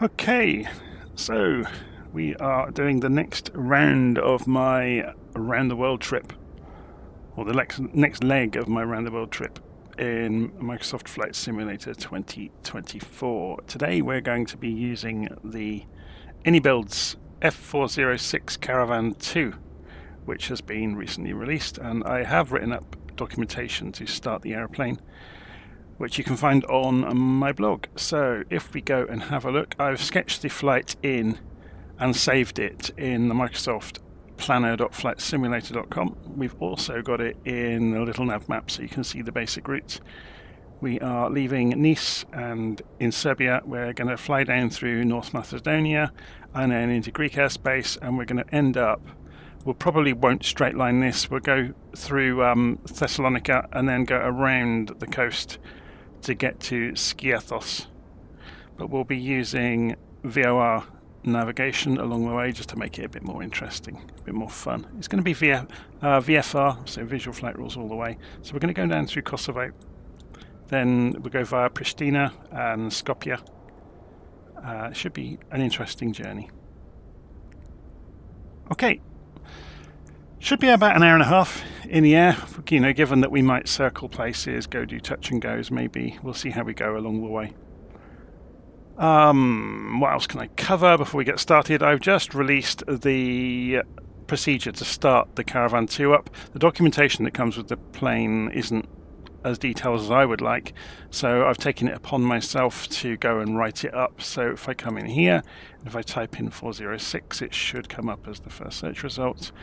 Okay, so we are doing the next round of my around the world trip, or the next leg of my around the world trip in Microsoft Flight Simulator 2024. Today we're going to be using the Inibuilds F406 Caravan 2, which has been recently released, and I have written up documentation to start the airplane, which you can find on my blog. So if we go and have a look, I've sketched the flight in and saved it in the Microsoft planner.flightsimulator.com. We've also got it in a little nav map so you can see the basic routes. We are leaving Nice, and in Serbia we're going to fly down through North Macedonia and then into Greek airspace, and we're going to end up, we'll probably won't straight line this, we'll go through Thessalonica and then go around the coast to get to Skiathos, but we'll be using VOR navigation along the way just to make it a bit more interesting, a bit more fun. It's going to be VFR, so visual flight rules all the way. So we're going to go down through Kosovo, then we'll go via Pristina and Skopje. It should be an interesting journey. Okay, should be about an hour and a half in the air, you know, given that we might circle places, go do touch and goes maybe. We'll see how we go along the way. What else can I cover before we get started? I've just released the procedure to start the Caravan 2 up. The documentation that comes with the plane isn't as detailed as I would like, so I've taken it upon myself to go and write it up. So if I come in here, if I type in 406, it should come up as the first search result.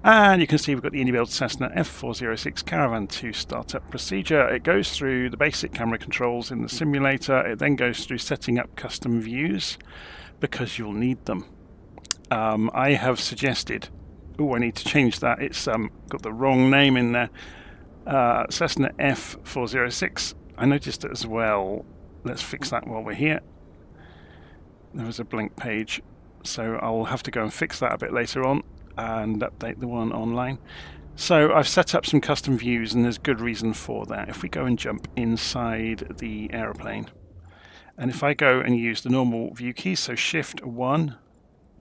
And you can see we've got the Inibuilds Cessna F406 Caravan 2 startup procedure. It goes through the basic camera controls in the simulator. It then goes through setting up custom views, because you'll need them. I have suggested, I need to change that. It's got the wrong name in there. Cessna F406. I noticed it as well. Let's fix that while we're here. There was a blank page, so I'll have to go and fix that a bit later on and update the one online. So I've set up some custom views, and there's good reason for that. If we go and jump inside the aeroplane, and if I go and use the normal view keys, so Shift 1,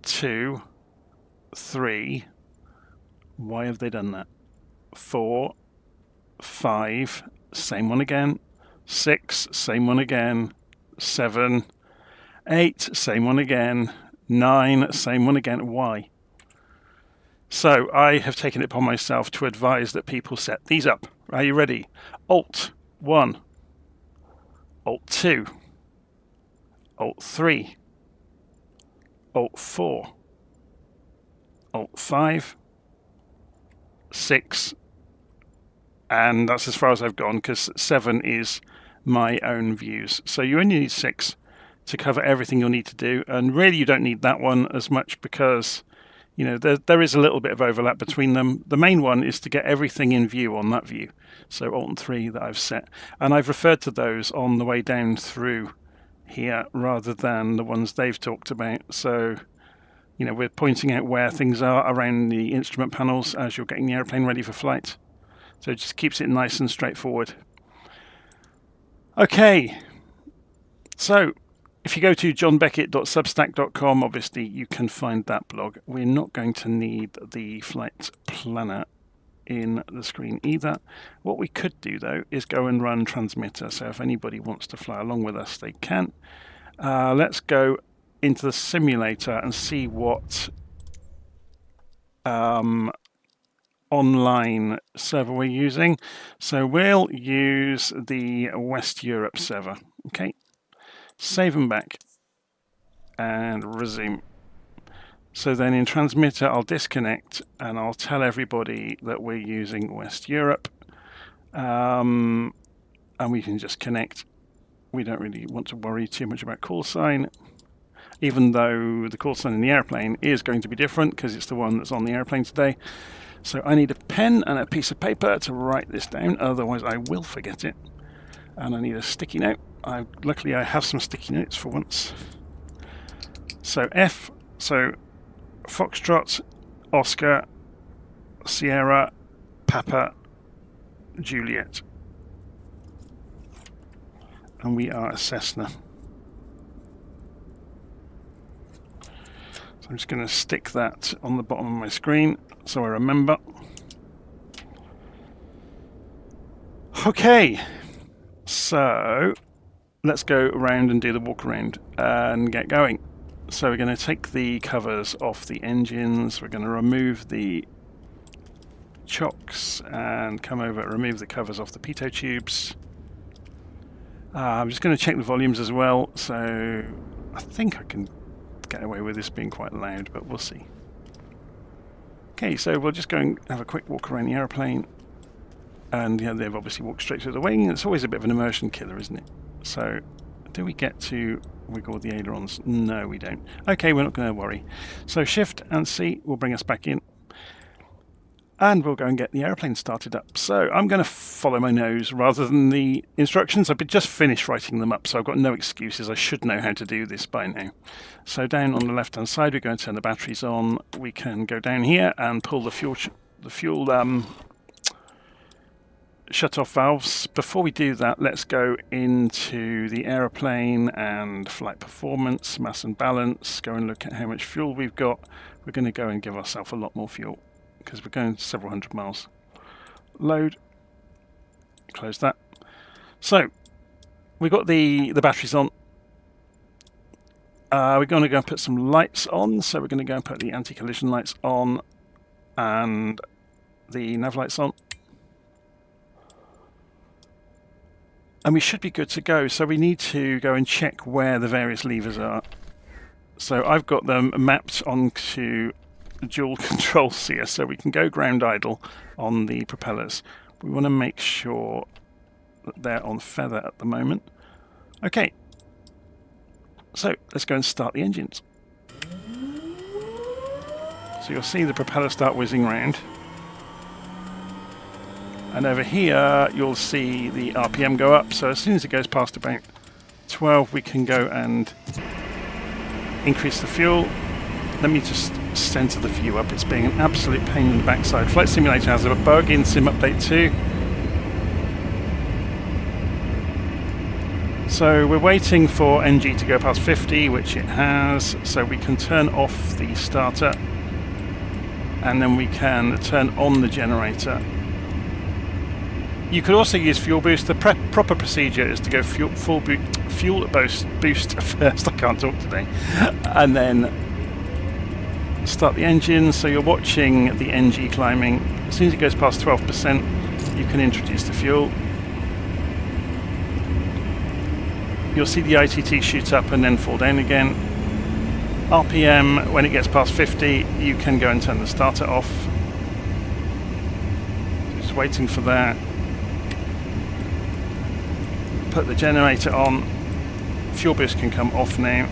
2, 3, why have they done that? 4, 5, same one again, 6, same one again, 7, 8, same one again, 9, same one again. Why? So I have taken it upon myself to advise that people set these up. Are you ready? Alt 1, Alt 2, Alt 3, Alt 4, Alt 5, 6, and that's as far as I've gone, because 7 is my own views. So you only need 6 to cover everything you'll need to do, and really you don't need that one as much, because you know, there is a little bit of overlap between them. The main one is to get everything in view on that view. So Alt and 3 that I've set. And I've referred to those on the way down through here rather than the ones they've talked about. So, you know, we're pointing out where things are around the instrument panels as you're getting the airplane ready for flight. So it just keeps it nice and straightforward. Okay, so if you go to johnbeckett.substack.com, obviously you can find that blog. We're not going to need the flight planner in the screen either. What we could do though is go and run transmitter, so if anybody wants to fly along with us, they can. Let's go into the simulator and see what online server we're using. So we'll use the West Europe server. Okay. Save them back and resume. So then in transmitter I'll disconnect and I'll tell everybody that we're using West Europe, and we can just connect. We don't really want to worry too much about call sign, even though the call sign in the airplane is going to be different because it's the one that's on the airplane today. So I need a pen and a piece of paper to write this down, otherwise I will forget it. And I need a sticky note. Luckily I have some sticky notes for once. So F, so Foxtrot, Oscar, Sierra, Papa, Juliet. And we are a Cessna. I'm just going to stick that on the bottom of my screen so I remember. Okay, so let's go around and do the walk around and get going. So we're going to take the covers off the engines, we're going to remove the chocks and come over and remove the covers off the pitot tubes. I'm just going to check the volumes as well, so I think I can get away with this being quite loud, but we'll see. Okay, so we'll just go and have a quick walk around the aeroplane. And yeah, they've obviously walked straight through the wing. It's always a bit of an immersion killer, isn't it? So, do we get to wiggle the ailerons? No, we don't. Okay, we're not going to worry. So Shift and C will bring us back in. And we'll go and get the aeroplane started up. So I'm going to follow my nose rather than the instructions. I've just finished writing them up, so I've got no excuses. I should know how to do this by now. So down on the left-hand side, we're going to turn the batteries on. We can go down here and pull the fuel shut-off valves. Before we do that, let's go into the aeroplane and flight performance, mass and balance, go and look at how much fuel we've got. We're going to go and give ourselves a lot more fuel because we're going several hundred miles. Load, close that. So we've got the batteries on. We're going to go and put some lights on, so we're going to go and put the anti-collision lights on and the nav lights on. And we should be good to go, so we need to go and check where the various levers are. So I've got them mapped onto dual controls here, so we can go ground idle on the propellers. We want to make sure that they're on feather at the moment. Okay, so let's go and start the engines. So you'll see the propeller start whizzing round. And over here, you'll see the RPM go up. So as soon as it goes past about 12, we can go and increase the fuel. Let me just center the view up. It's being an absolute pain in the backside. Flight Simulator has a bug in Sim Update 2. So we're waiting for NG to go past 50, which it has. So we can turn off the starter. And then we can turn on the generator. You could also use fuel boost. The proper procedure is to go fuel boost first. I can't talk today. And then start the engine. So you're watching the NG climbing. As soon as it goes past 12%, you can introduce the fuel. You'll see the ITT shoot up and then fall down again. RPM, when it gets past 50, you can go and turn the starter off. Just waiting for that. Put the generator on. Fuel boost can come off now.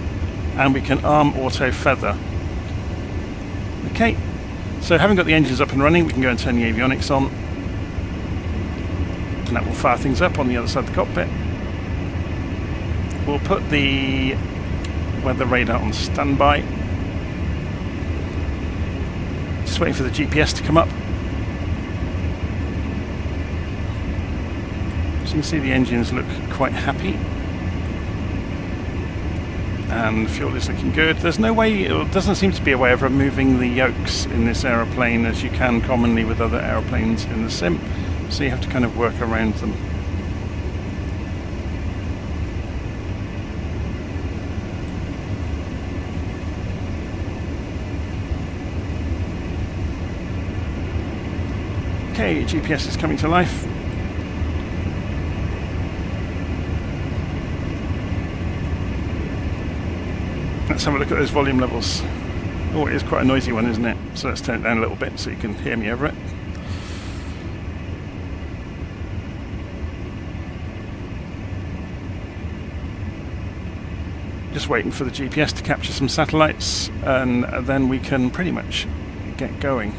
And we can arm auto feather. Okay, so having got the engines up and running, we can go and turn the avionics on. And that will fire things up on the other side of the cockpit. We'll put the weather radar on standby. Just waiting for the GPS to come up. So you can see the engines look quite happy. And the fuel is looking good. There's no way, it doesn't seem to be a way of removing the yokes in this aeroplane as you can commonly with other aeroplanes in the sim. So you have to kind of work around them. Okay, GPS is coming to life. Let's have a look at those volume levels. Oh, it is quite a noisy one, isn't it? So let's turn it down a little bit so you can hear me over it. Just waiting for the GPS to capture some satellites, and then we can pretty much get going.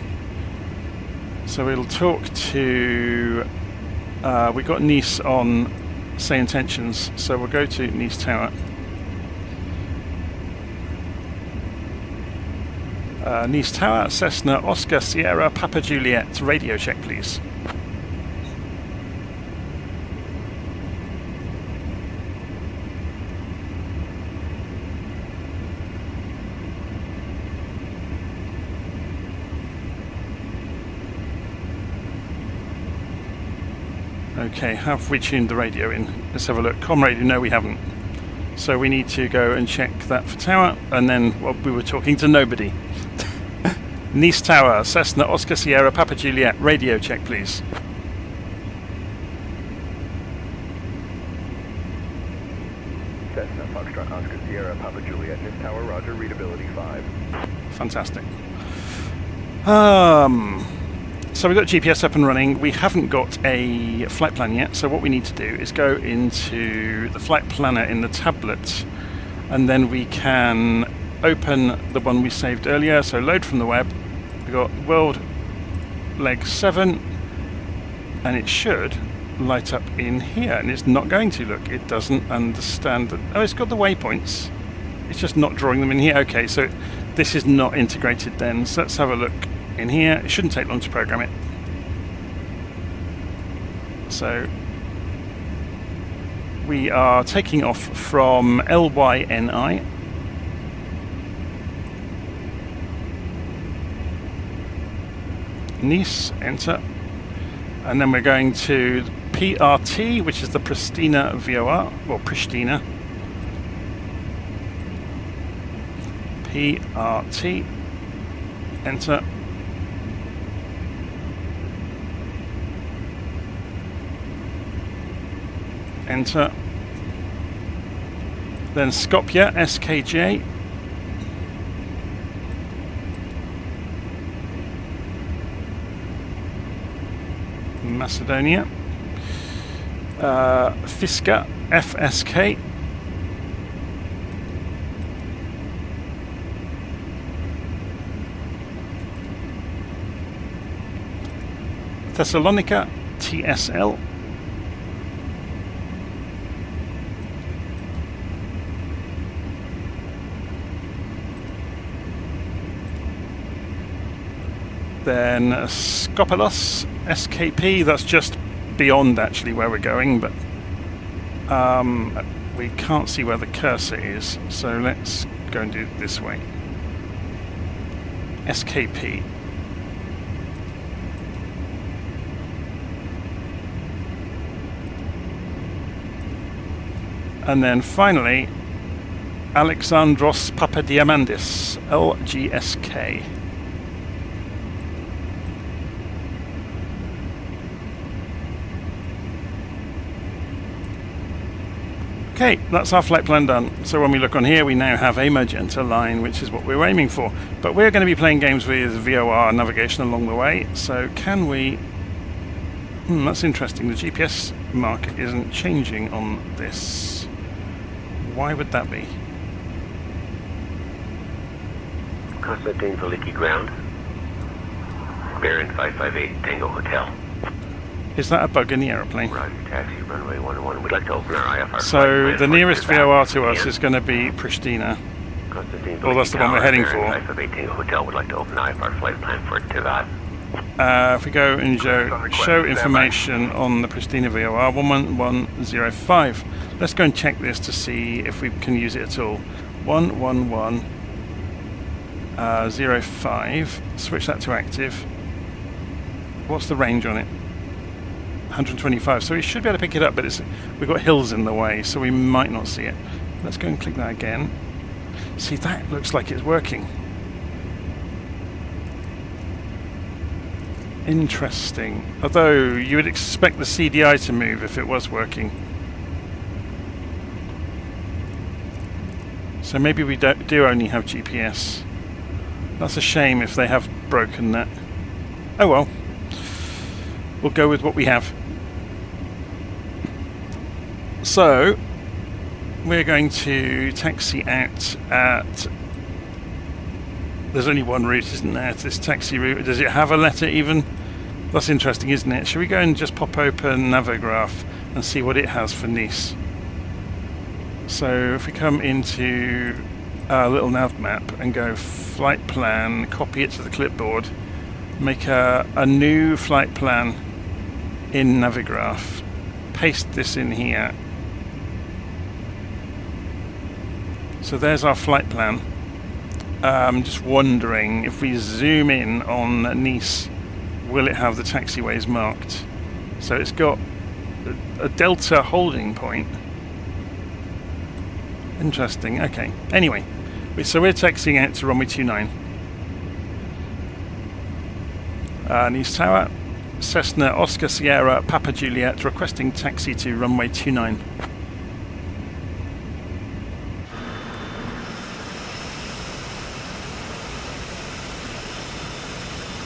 So it'll talk to... we got Nice on SayIntentions, so we'll go to Nice Tower. Nice Tower, Cessna, Oscar, Sierra, Papa Juliet. Radio check, please. Okay, have we tuned the radio in? Let's have a look. Com radio, no we haven't. So we need to go and check that for tower, and then we were talking to nobody. Nice Tower, Cessna, Oscar Sierra, Papa Juliet, radio check please. Cessna, Foxtrot, Oscar Sierra, Papa Juliet, Nice Tower, roger, readability 5. Fantastic. So we've got GPS up and running. We haven't got a flight plan yet, so what we need to do is go into the flight planner in the tablet, and then we can open the one we saved earlier. So load from the web. We've got world leg 7, and it should light up in here, and it's not going to. Look, it doesn't understand that. Oh, it's got the waypoints. It's just not drawing them in here. Okay, so this is not integrated then. So let's have a look in here. It shouldn't take long to program it. So we are taking off from LYNI. Nice, enter. And then we're going to PRT, which is the Pristina VOR, or Pristina. PRT, enter. Enter. Then Skopje, SKJ. Macedonia. Fiska, FSK. Thessalonica, TSL. Then Skopelos, SKP, that's just beyond actually where we're going, but we can't see where the cursor is, so let's go and do it this way. SKP. And then finally, Alexandros Papadiamandis, LGSK. Okay, that's our flight plan done. So when we look on here, we now have a magenta line, which is what we're aiming for. But we're going to be playing games with VOR navigation along the way. So can we... that's interesting. The GPS marker isn't changing on this. Why would that be? Constantine Veliki ground. Baron 558 Tango Hotel. Is that a bug in the aeroplane? Roger, taxi, runway 11. We'd like to open our IFR. So the nearest VOR to us is going to be Pristina. Well, that's the one we're heading for. 558 Tango Hotel would like to open IFR flight plan for Tivat. If we go and show information on the Pristina VOR 11105. Let's go and check this to see if we can use it at all. 11105. Switch that to active. What's the range on it? 125, so we should be able to pick it up, but we've got hills in the way, so we might not see it. Let's go and click that again. See, that looks like it's working. Interesting. Although you would expect the CDI to move if it was working. So maybe we do only have GPS. That's a shame if they have broken that. Oh well. We'll go with what we have. So we're going to taxi out at... There's only one route, isn't there, to this taxi route? Does it have a letter even? That's interesting, isn't it? Should we go and just pop open Navigraph and see what it has for Nice? So if we come into our little nav map and go flight plan, copy it to the clipboard, make a new flight plan in Navigraph, paste this in here. So there's our flight plan. I'm just wondering if we zoom in on Nice, will it have the taxiways marked? So it's got a delta holding point. Interesting. Okay. Anyway, so we're taxiing out to runway 29. News Tower, Cessna Oscar Sierra Papa Juliet requesting taxi to runway 29.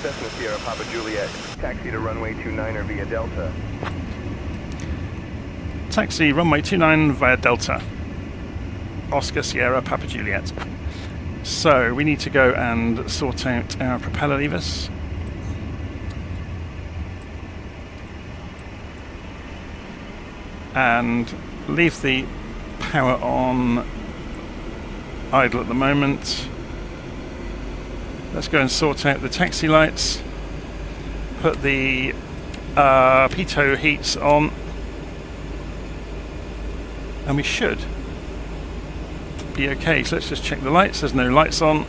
Cessna Sierra Papa Juliet, taxi to runway 29er via Delta. Taxi runway 29 via Delta. Oscar Sierra Papa Juliet. So we need to go and sort out our propeller levers. And leave the power on idle at the moment. Let's go and sort out the taxi lights. Put the pitot heats on. And we should be okay. So let's just check the lights. There's no lights on.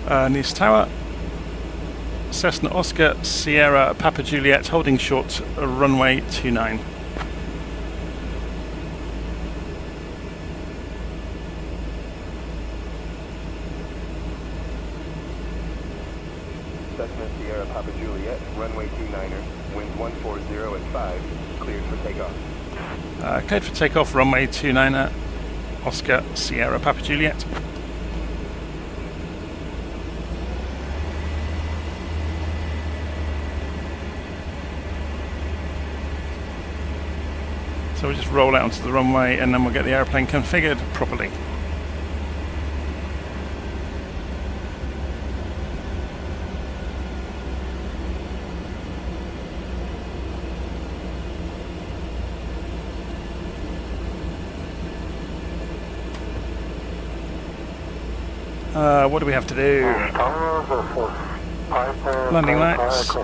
Nice Tower, Cessna Oscar Sierra Papa Juliet holding short runway 29. Cessna Sierra Papa Juliet, runway 29er, winds 140 at 5, cleared for takeoff. Cleared for takeoff, runway 29er, Oscar Sierra Papa Juliet. So we'll just roll out onto the runway and then we'll get the airplane configured properly. What do we have to do? Landing lights,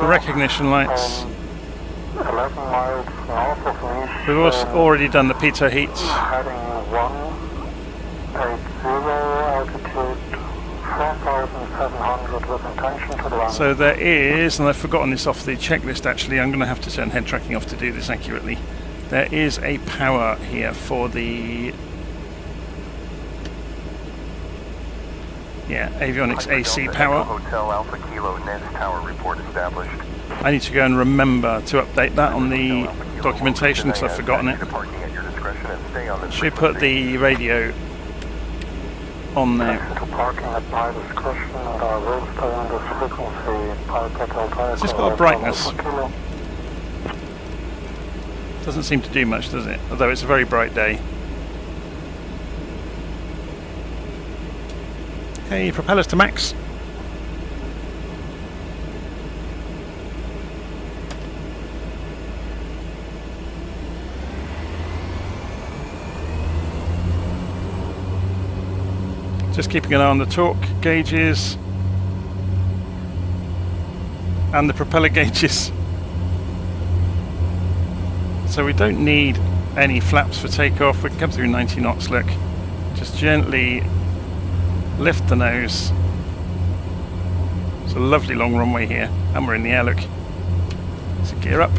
recognition lights. We've also already done the pitot heats. So there is, and I've forgotten this off the checklist actually, I'm going to have to turn head tracking off to do this accurately. There is a power here for the avionics AC power. Hotel Alpha Kilo Nest Tower report established. I need to go and remember to update that on the documentation because I've forgotten it. Should we put the radio on there? Has this got a brightness? Doesn't seem to do much, does it? Although it's a very bright day. Okay, propellers to max. Just keeping an eye on the torque gauges and the propeller gauges. So we don't need any flaps for takeoff. We can come through 90 knots, look. Just gently lift the nose. It's a lovely long runway here, and we're in the air, look. So gear up.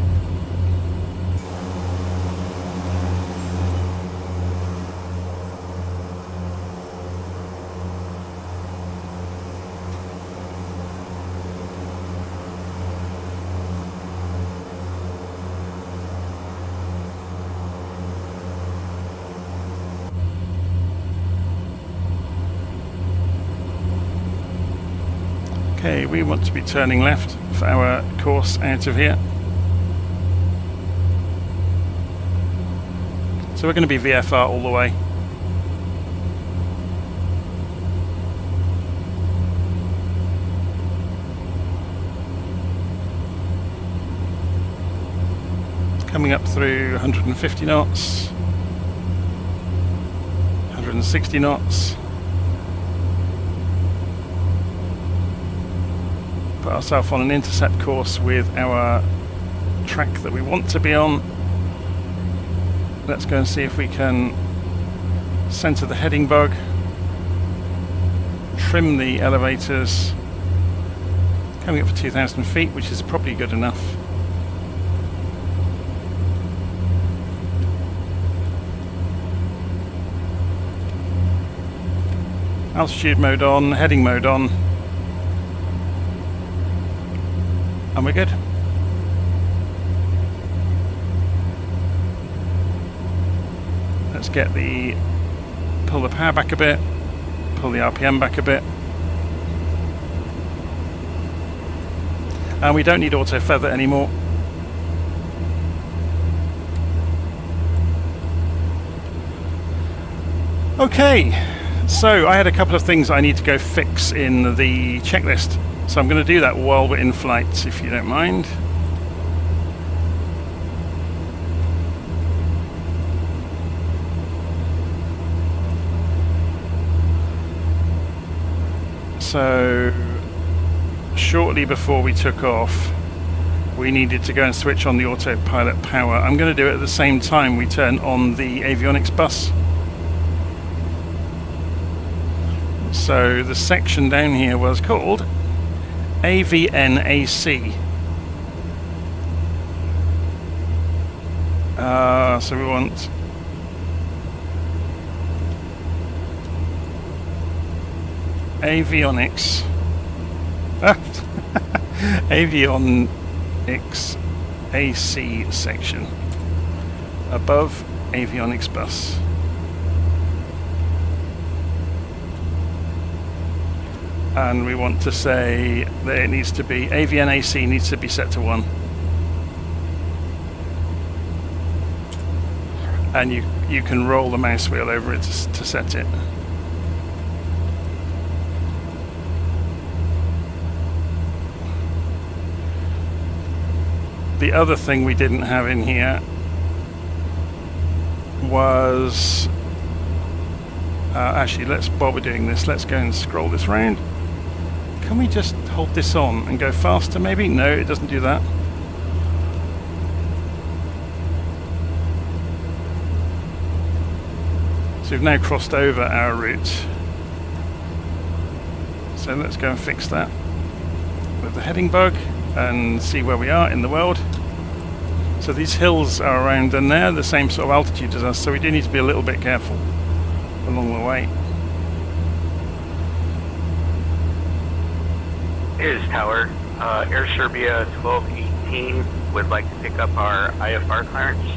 Okay, we want to be turning left for our course out of here. So we're going to be VFR all the way. Coming up through 150 knots, 160 knots. Put ourselves on an intercept course with our track that we want to be on. Let's go and see if we can center the heading bug, trim the elevators, coming up for 2,000 feet, which is probably good enough. Altitude mode on, heading mode on. And we're good. Let's pull the power back a bit, pull the RPM back a bit. And we don't need auto feather anymore. Okay, so I had a couple of things I need to go fix in the checklist. So I'm going to do that while we're in flight, if you don't mind. So shortly before we took off, we needed to go and switch on the autopilot power. I'm going to do it at the same time we turn on the avionics bus. So the section down here was called AVNAC. So we want avionics. Avionics AC section above avionics bus. And we want to say that it needs to be AVNAC needs to be set to 1. And you can roll the mouse wheel over it to set it. The other thing we didn't have in here was actually, while we're doing this, let's go and scroll this round. Can we just hold this on and go faster maybe? No, it doesn't do that. So we've now crossed over our route. So let's go and fix that with the heading bug and see where we are in the world. So these hills are around and they're the same sort of altitude as us, so we do need to be a little bit careful along the way. Here's Tower. Air Serbia 1218 would like to pick up our IFR clearance.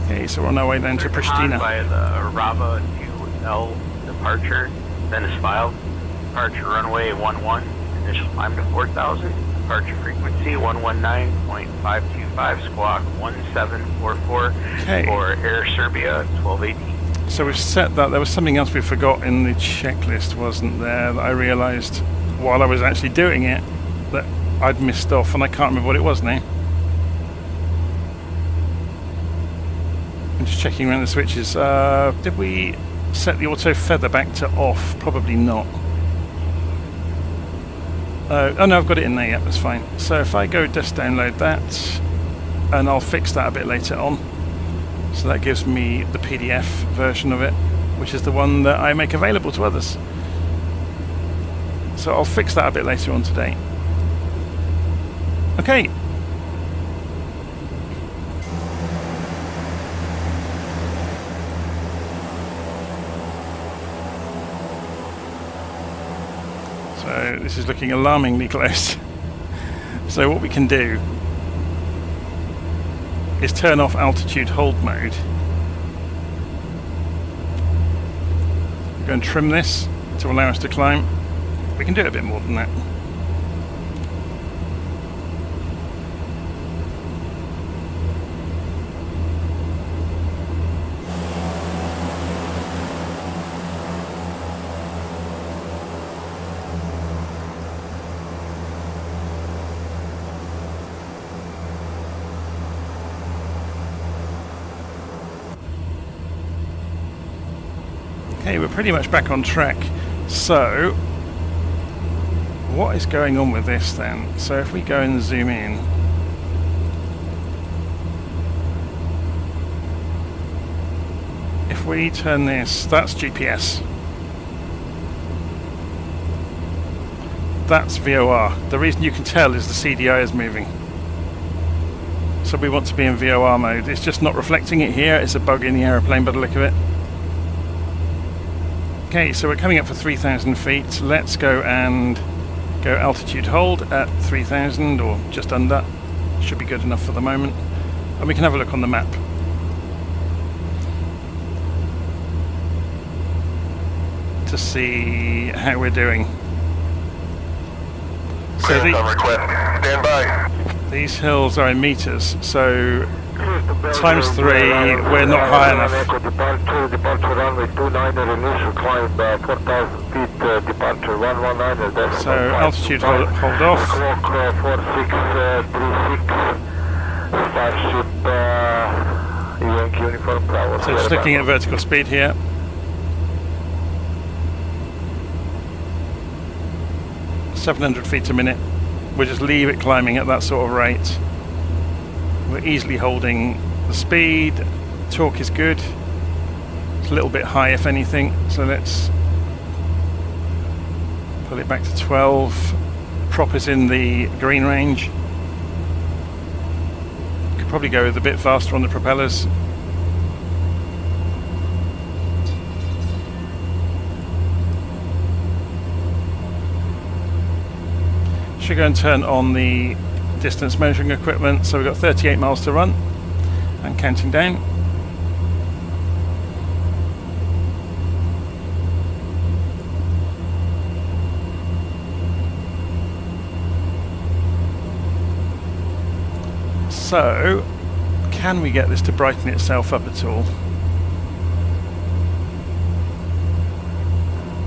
Okay, so we're on our way down to Pristina. By the Rava 2L departure, then is filed. Departure runway 11, initial climb to 4,000. Departure frequency 119.525, squawk 1744 for Air Serbia 1218. So we've set that. There was something else we forgot in the checklist, wasn't there, that I realised while I was actually doing it that I'd missed off, and I can't remember what it was now. I'm just checking around the switches. Did we set the auto feather back to off? Probably not. Oh no, I've got it in there yet, that's fine. So if I go just download that, and I'll fix that a bit later on. So that gives me the PDF version of it, which is the one that I make available to others. So I'll fix that a bit later on today. Okay. So this is looking alarmingly close. So what we can do is turn off altitude hold mode. We're going to trim this to allow us to climb. We can do it a bit more than that. Okay, we're pretty much back on track. So, what is going on with this then? So if we go and zoom in, if we turn this, that's GPS. That's VOR. The reason you can tell is the CDI is moving. So we want to be in VOR mode. It's just not reflecting it here. It's a bug in the aeroplane by the look of it. Okay, so we're coming up for 3,000 feet. Let's go and go altitude hold at 3,000 or just under. Should be good enough for the moment. And we can have a look on the map. To see how we're doing. So Stand by. These hills are in meters, so times 3, we're not high enough. Departure runway 29er, initial climb 4,000 feet, departure 119er. So altitude hold off. Clock 4636, Starship Yankee Uniform Bravo. So just looking at vertical speed here. .700 feet a minute. We'll just leave it climbing at that sort of rate. We're easily holding the speed. Torque is good. It's a little bit high if anything, so let's pull it back to 12. Prop is in the green range. Could probably go with a bit faster on the propellers. Should go and turn on the distance measuring equipment. So we've got 38 miles to run and counting down. So can we get this to brighten itself up at all?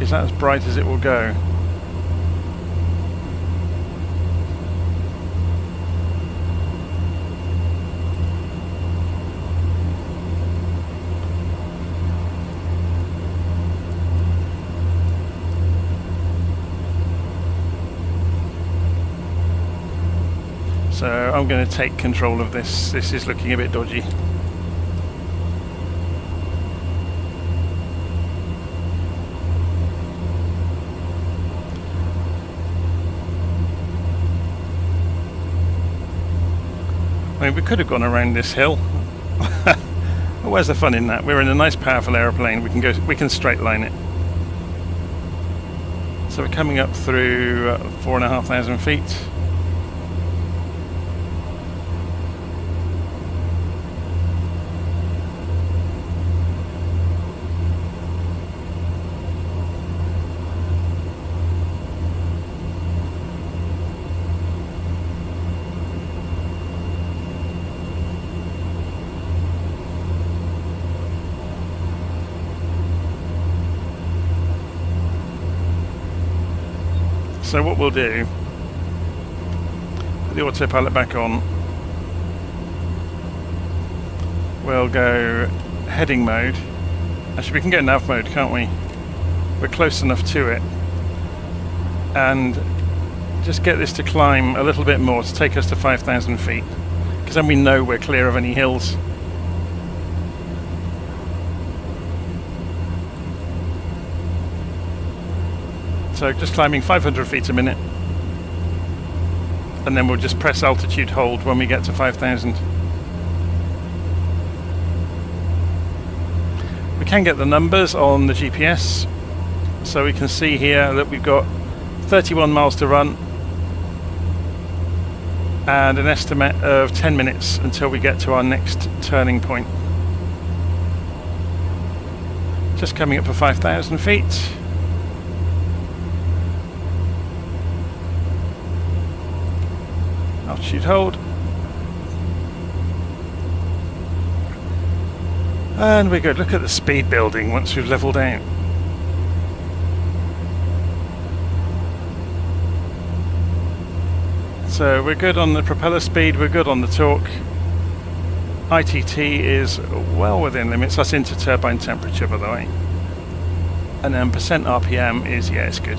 Is that as bright as it will go? So I'm going to take control of this. This is looking a bit dodgy. I mean, we could have gone around this hill. Where's the fun in that? We're in a nice, powerful aeroplane. We can straight line it. So we're coming up through 4,500 feet. So what we'll do, put the autopilot back on, we'll go heading mode. Actually we can go nav mode, can't we? We're close enough to it. And just get this to climb a little bit more to take us to 5,000 feet. because then we know we're clear of any hills. So just climbing 500 feet a minute, and then we'll just press altitude hold when we get to 5,000. We can get the numbers on the GPS, so we can see here that we've got 31 miles to run and an estimate of 10 minutes until we get to our next turning point. Just coming up for 5,000 feet. Altitude hold. And we're good. Look at the speed building once we've leveled out. So we're good on the propeller speed, we're good on the torque. ITT is well within limits. That's into turbine temperature, by the way. And then percent RPM is, yeah, it's good.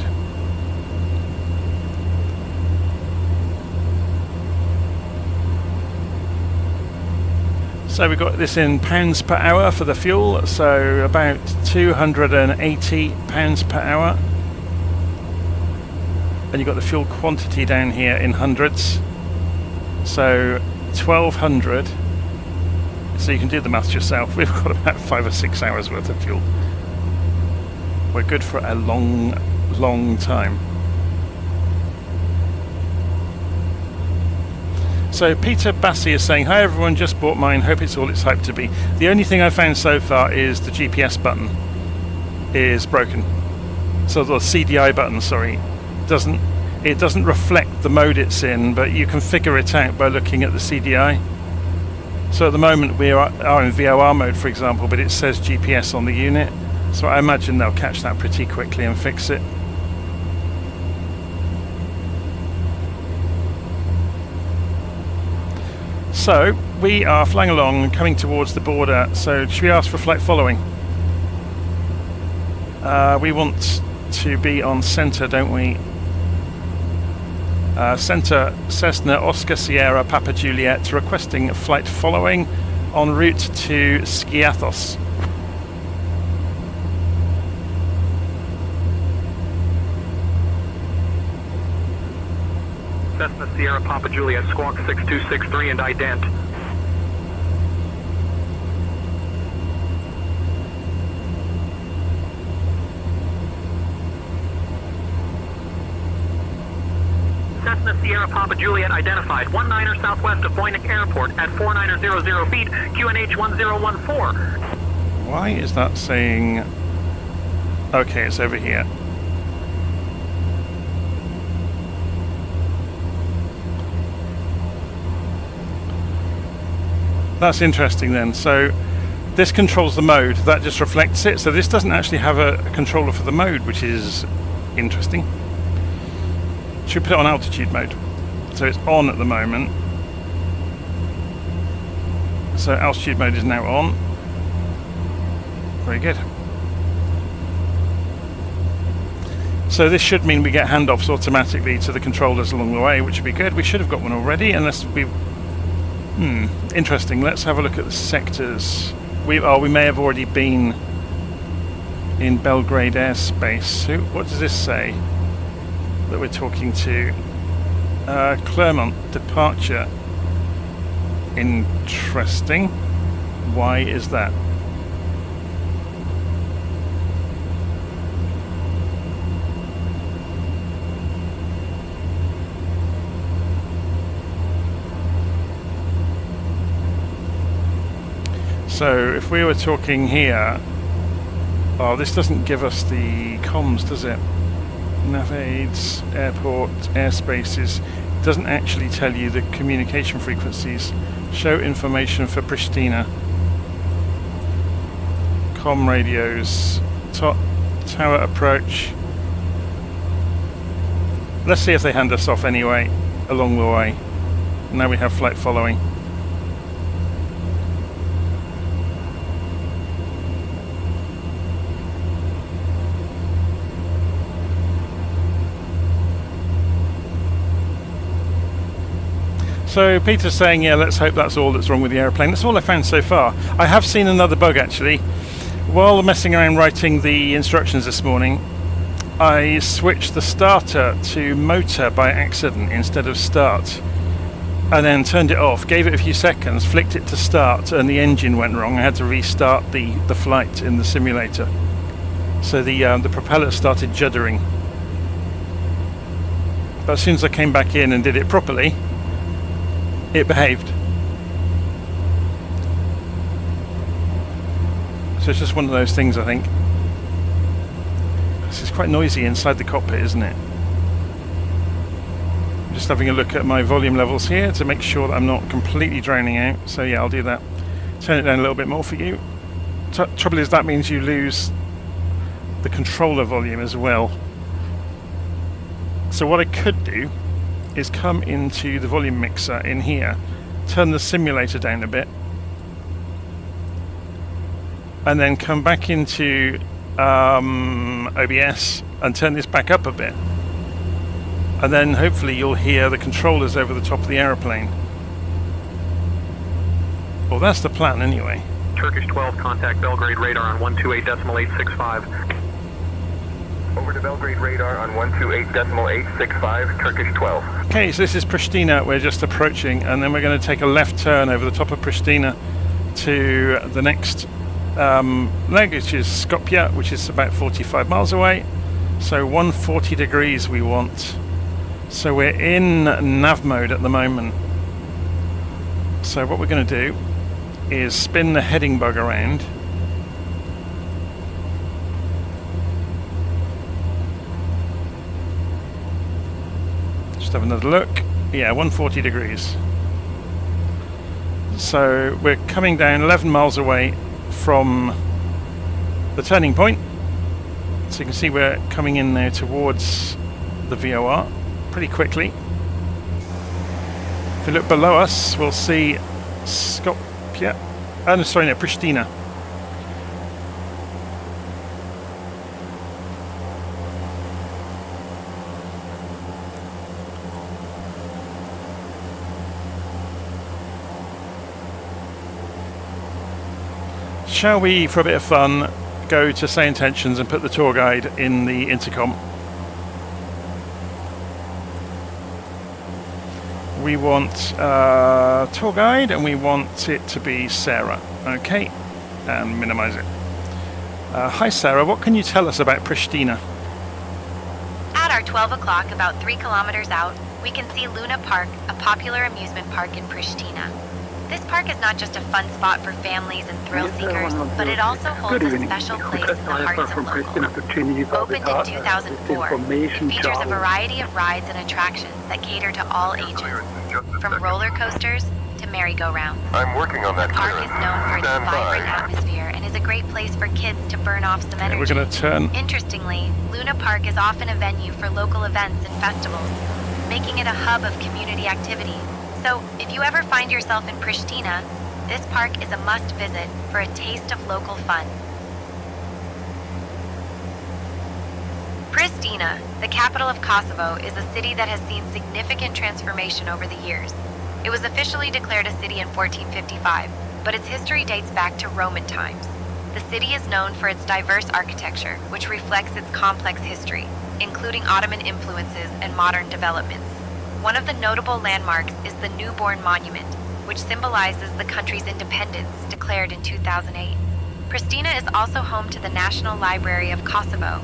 So we've got this in pounds per hour for the fuel, so about 280 pounds per hour. And you've got the fuel quantity down here in hundreds, so 1,200. So you can do the maths yourself. We've got about 5 or 6 hours worth of fuel. We're good for a long time. So Peter Bassi is saying, hi everyone, just bought mine, hope it's all it's hyped to be. The only thing I've found so far is the GPS button is broken. So the CDI button, sorry, it doesn't reflect the mode it's in, but you can figure it out by looking at the CDI. So at the moment we are in VOR mode, for example, but it says GPS on the unit, so I imagine they'll catch that pretty quickly and fix it. So we are flying along, coming towards the border. So should we ask for flight following? We want to be on centre, don't we? Centre Cessna Oscar Sierra Papa Juliet, requesting flight following en route to Skiathos. Cessna Sierra Papa Juliet, squawk 6263 and ident. Cessna Sierra Papa Juliet identified, 19er southwest of Voynich Airport at 4900 feet, QNH 1014. Why is that saying... Okay, it's over here. That's interesting then. So this controls the mode, that just reflects it. So this doesn't actually have a controller for the mode, which is interesting. Should we put it on altitude mode? So it's on at the moment. So altitude mode is now on. Very good. So this should mean we get handoffs automatically to the controllers along the way, which would be good. We should have got one already, unless we... interesting. Let's have a look at the sectors. We may have already been in Belgrade airspace. What does this say that we're talking to? Clermont departure. Interesting. Why is that? So if we were talking here, oh, this doesn't give us the comms, does it? Nav aids, airport, airspaces. It doesn't actually tell you the communication frequencies. Show information for Pristina. Com radios, tower approach. Let's see if they hand us off anyway, along the way. Now we have flight following. So Peter's saying, yeah, let's hope that's all that's wrong with the aeroplane. That's all I found so far. I have seen another bug actually. While messing around writing the instructions this morning, I switched the starter to motor by accident instead of start, and then turned it off, gave it a few seconds, flicked it to start, and the engine went wrong. I had to restart the flight in the simulator. So the propeller started juddering. But as soon as I came back in and did it properly, it behaved. So it's just one of those things, I think. This is quite noisy inside the cockpit, isn't it? I'm just having a look at my volume levels here to make sure that I'm not completely drowning out. So yeah, I'll do that. Turn it down a little bit more for you. Trouble is, that means you lose the controller volume as well. So what I could do is come into the volume mixer in here, turn the simulator down a bit, and then come back into OBS and turn this back up a bit, and then hopefully you'll hear the controllers over the top of the aeroplane. Well, that's the plan anyway. Turkish 12, contact Belgrade radar on 128.865. Over to Belgrade radar on 128.865, Turkish 12. Okay, so this is Pristina. We're just approaching, and then we're going to take a left turn over the top of Pristina to the next leg, which is Skopje, which is about 45 miles away. So 140 degrees we want. So we're in nav mode at the moment. So what we're going to do is spin the heading bug around. Just have another look. Yeah, 140 degrees. So we're coming down 11 miles away from the turning point. So you can see we're coming in there towards the VOR pretty quickly. If we look below us, we'll see Skopje. Oh, no, sorry, no, Pristina. Shall we, for a bit of fun, go to Say Intentions and put the tour guide in the intercom? We want tour guide, and we want it to be Sarah. Okay, and minimize it. Hi Sarah, what can you tell us about Pristina? At our 12 o'clock, about 3 kilometers out, we can see Luna Park, a popular amusement park in Pristina. This park is not just a fun spot for families and thrill seekers, but it also holds a special place in the hearts of locals. Opened in 2004, it features a variety of rides and attractions that cater to all ages, from roller coasters to merry-go-rounds. I'm working on that. The park is known for its vibrant atmosphere and is a great place for kids to burn off some energy. We're going to turn. Interestingly, Luna Park is often a venue for local events and festivals, making it a hub of community activity. So, if you ever find yourself in Pristina, this park is a must visit for a taste of local fun. Pristina, the capital of Kosovo, is a city that has seen significant transformation over the years. It was officially declared a city in 1455, but its history dates back to Roman times. The city is known for its diverse architecture, which reflects its complex history, including Ottoman influences and modern developments. One of the notable landmarks is the Newborn Monument, which symbolizes the country's independence, declared in 2008. Pristina is also home to the National Library of Kosovo,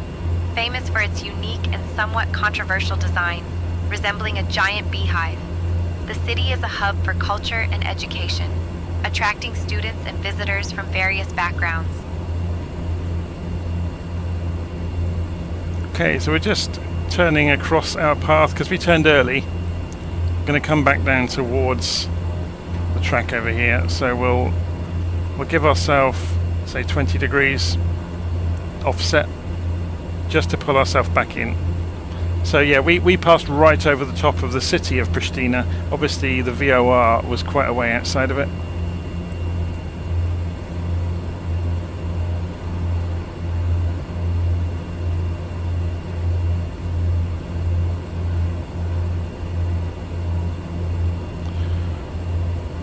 famous for its unique and somewhat controversial design, resembling a giant beehive. The city is a hub for culture and education, attracting students and visitors from various backgrounds. Okay, so we're just turning across our path because we turned early. Going to come back down towards the track over here, so we'll give ourselves, say, 20 degrees offset just to pull ourselves back in. So yeah, we passed right over the top of the city of Pristina. Obviously the VOR was quite a way outside of it.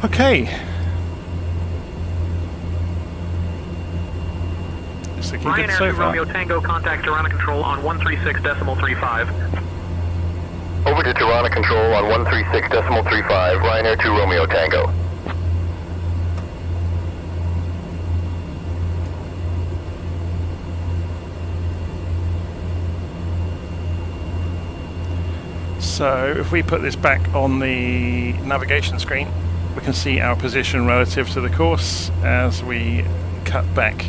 Okay. It's looking good Ryanair so 2 far. Romeo Tango, contact Tirana Control on 136.35. Over to Tirana Control on 136.35, Ryanair 2 Romeo Tango. So if we put this back on the navigation screen, we can see our position relative to the course as we cut back.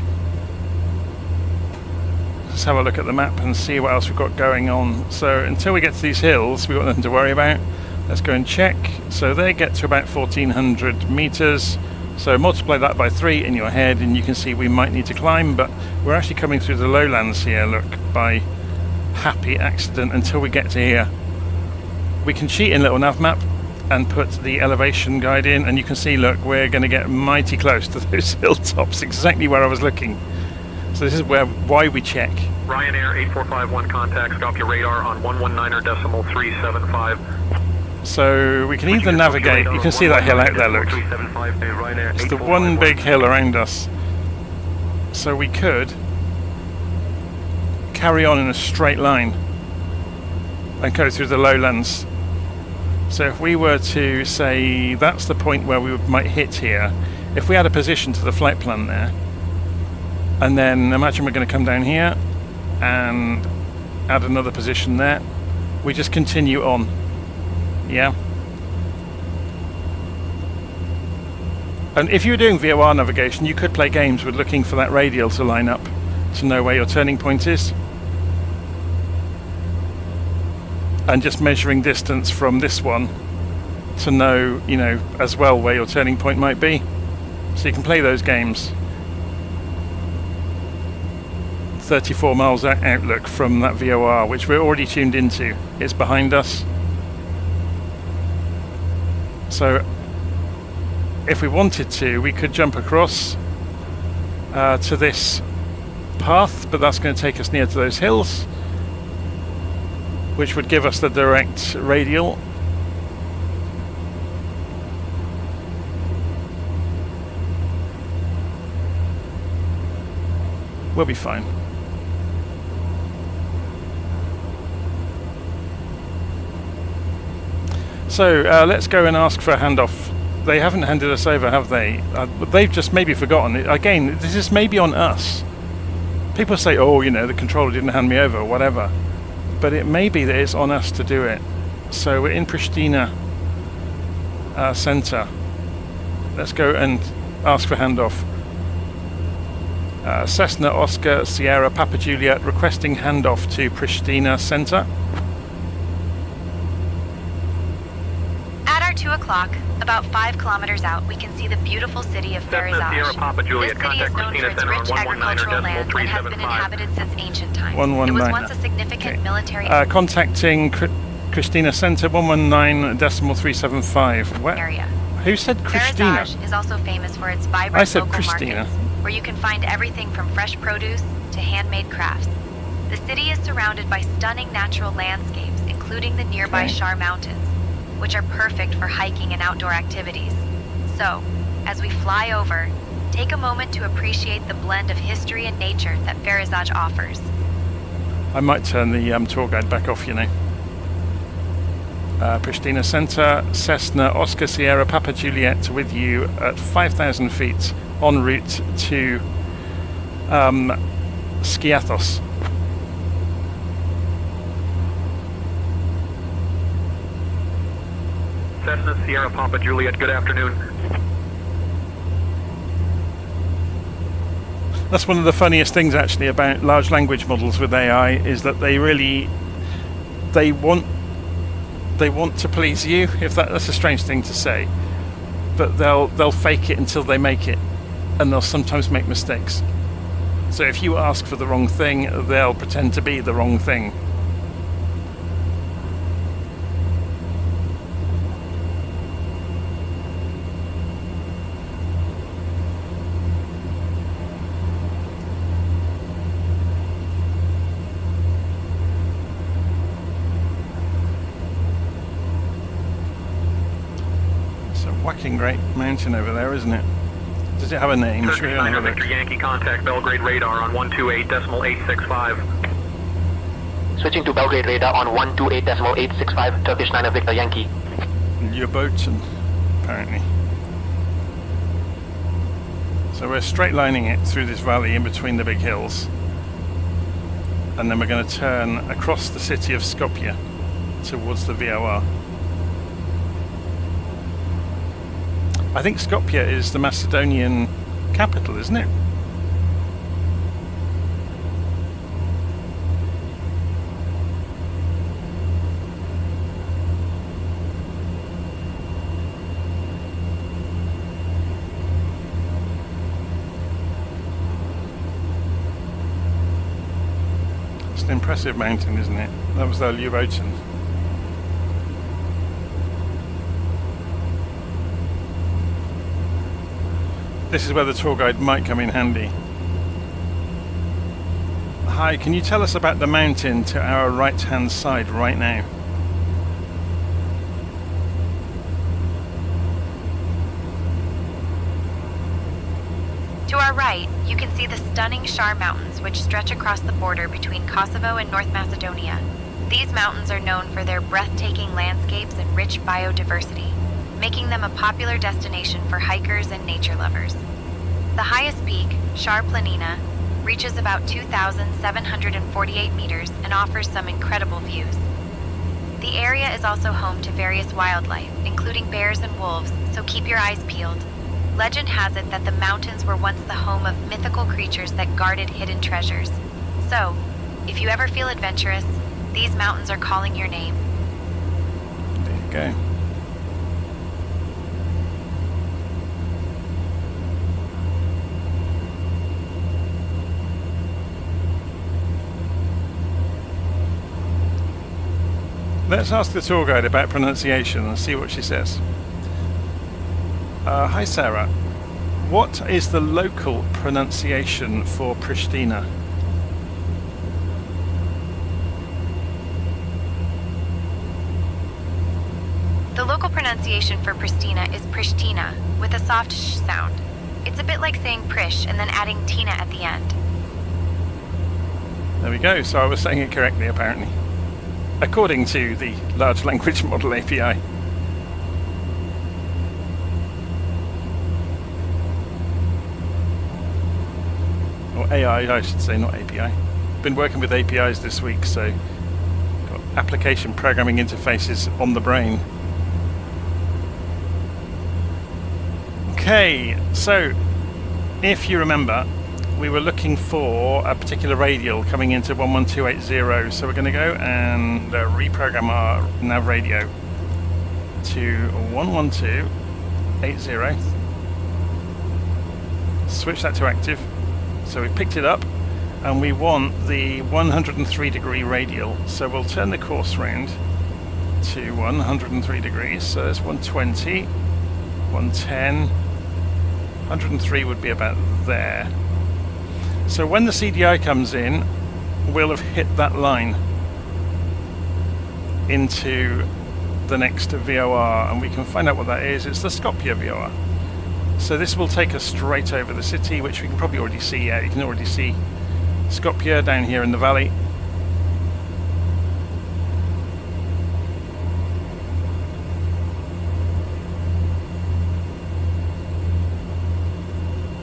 Let's have a look at the map and see what else we've got going on. So until we get to these hills, we've got nothing to worry about. Let's go and check. So they get to about 1400 meters. So multiply that by 3 in your head and you can see we might need to climb, but we're actually coming through the lowlands here, look, by happy accident until we get to here. We can cheat in little nav map and put the elevation guide in, and you can see, look, we're going to get mighty close to those hilltops, exactly where I was looking. So this is why we check. Ryanair 8451, contact Skopje radar on 119.375. So we can either navigate, you can see that hill out there, look. It's the one big hill around us. So we could carry on in a straight line and go through the lowlands. So if we were to say that's the point where we might hit here, if we had a position to the flight plan there, and then imagine we're going to come down here and add another position there, we just continue on. Yeah. And if you were doing VOR navigation, you could play games with looking for that radial to line up to know where your turning point is. And just measuring distance from this one to know, you know, as well where your turning point might be. So you can play those games. 34 miles outlook from that VOR, which we're already tuned into. It's behind us. So if we wanted to, we could jump across to this path, but that's going to take us near to those hills, which would give us the direct radial. We'll be fine. So let's go and ask for a handoff. They haven't handed us over, have they? They've just maybe forgotten. Again, this is maybe on us. People say, oh, you know, the controller didn't hand me over, whatever. But it may be that it's on us to do it. So we're in Pristina Center. Let's go and ask for handoff. Cessna Oscar Sierra Papa Juliet requesting handoff to Pristina Center. At our 2 o'clock, about 5 kilometers out, we can see the beautiful city of Cessna Sierra Ferizaj. Papa Juliet, This city is contact known for Pristina its Center on rich agricultural land and has been 119.375. inhabited since ancient times. 119. It was once a significant military Contacting Pristina Center 119.375. What? area. Who said Pristina? Ferizaj is also famous for its I vibrant said local Pristina. markets, where you can find everything from fresh produce to handmade crafts. The city is surrounded by stunning natural landscapes, including the nearby Okay. Shar Mountains, which are perfect for hiking and outdoor activities. So, as we fly over, take a moment to appreciate the blend of history and nature that Ferizaj offers. I might turn the tour guide back off, you know. Pristina Center, Cessna Oscar Sierra Papa Juliet with you at 5,000 feet en route to Skiathos. Cessna Sierra Papa Juliet, good afternoon. That's one of the funniest things actually about large language models with AI, is that they want to please you. If that's a strange thing to say, but they'll fake it until they make it, and they'll sometimes make mistakes. So if you ask for the wrong thing, they'll pretend to be the wrong thing. So whacking great mountain over there, isn't it? Does it have a name? Should we go and have a look? Victor Yankee, contact Belgrade radar on 128.865. Switching to Belgrade radar on 128.865, Turkish 9 Victor Yankee. Inibuilds, apparently. So we're straight lining it through this valley in between the big hills. And then we're going to turn across the city of Skopje towards the VOR. I think Skopje is the Macedonian capital, isn't it? It's an impressive mountain, isn't it? That was the Inibuilds. This is where the tour guide might come in handy. Hi, can you tell us about the mountain to our right-hand side right now? To our right, you can see the stunning Shar Mountains, which stretch across the border between Kosovo and North Macedonia. These mountains are known for their breathtaking landscapes and rich biodiversity, making them a popular destination for hikers and nature lovers. The highest peak, Shar Planina, reaches about 2,748 meters and offers some incredible views. The area is also home to various wildlife, including bears and wolves, so keep your eyes peeled. Legend has it that the mountains were once the home of mythical creatures that guarded hidden treasures. So, if you ever feel adventurous, these mountains are calling your name. There you go. Let's ask the tour guide about pronunciation and see what she says. Hi Sarah, what is the local pronunciation for Pristina? The local pronunciation for Pristina is Pristina, with a soft sh sound. It's a bit like saying Prish and then adding Tina at the end. There we go, so I was saying it correctly apparently, according to the Large Language Model API. Or AI, I should say, not API. Been working with APIs this week, so got application programming interfaces on the brain. Okay, so if you remember, we were looking for a particular radial coming into 11280, so we're going to go and reprogram our nav radio to 11280. Switch that to active. So we picked it up and we want the 103 degree radial, so we'll turn the course round to 103 degrees, so that's 120, 110, 103 would be about there. So when the CDI comes in, we'll have hit that line into the next VOR, and we can find out what that is. It's the Skopje VOR. So this will take us straight over the city, which we can probably already see. Yeah, you can already see Skopje down here in the valley.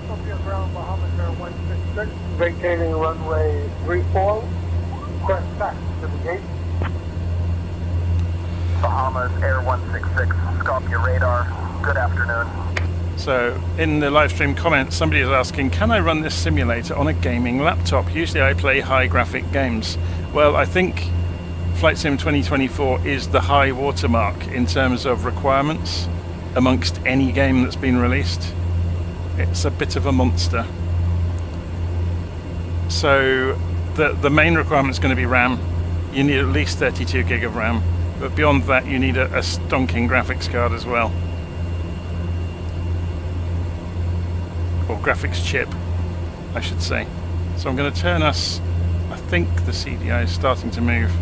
Skopje ground, Bahamas Air 166, vacating runway 34, crest back to the gate. Bahamas Air 166, Skopje radar. Good afternoon. So in the live stream comments, somebody is asking, can I run this simulator on a gaming laptop? Usually I play high graphic games. Well, I think Flight Sim 2024 is the high watermark in terms of requirements amongst any game that's been released. It's a bit of a monster. So the main requirement is going to be RAM. You need at least 32 gig of RAM, but beyond that you need a stonking graphics card as well. Or graphics chip, I should say. So I'm going to turn us, I think the CDI is starting to move.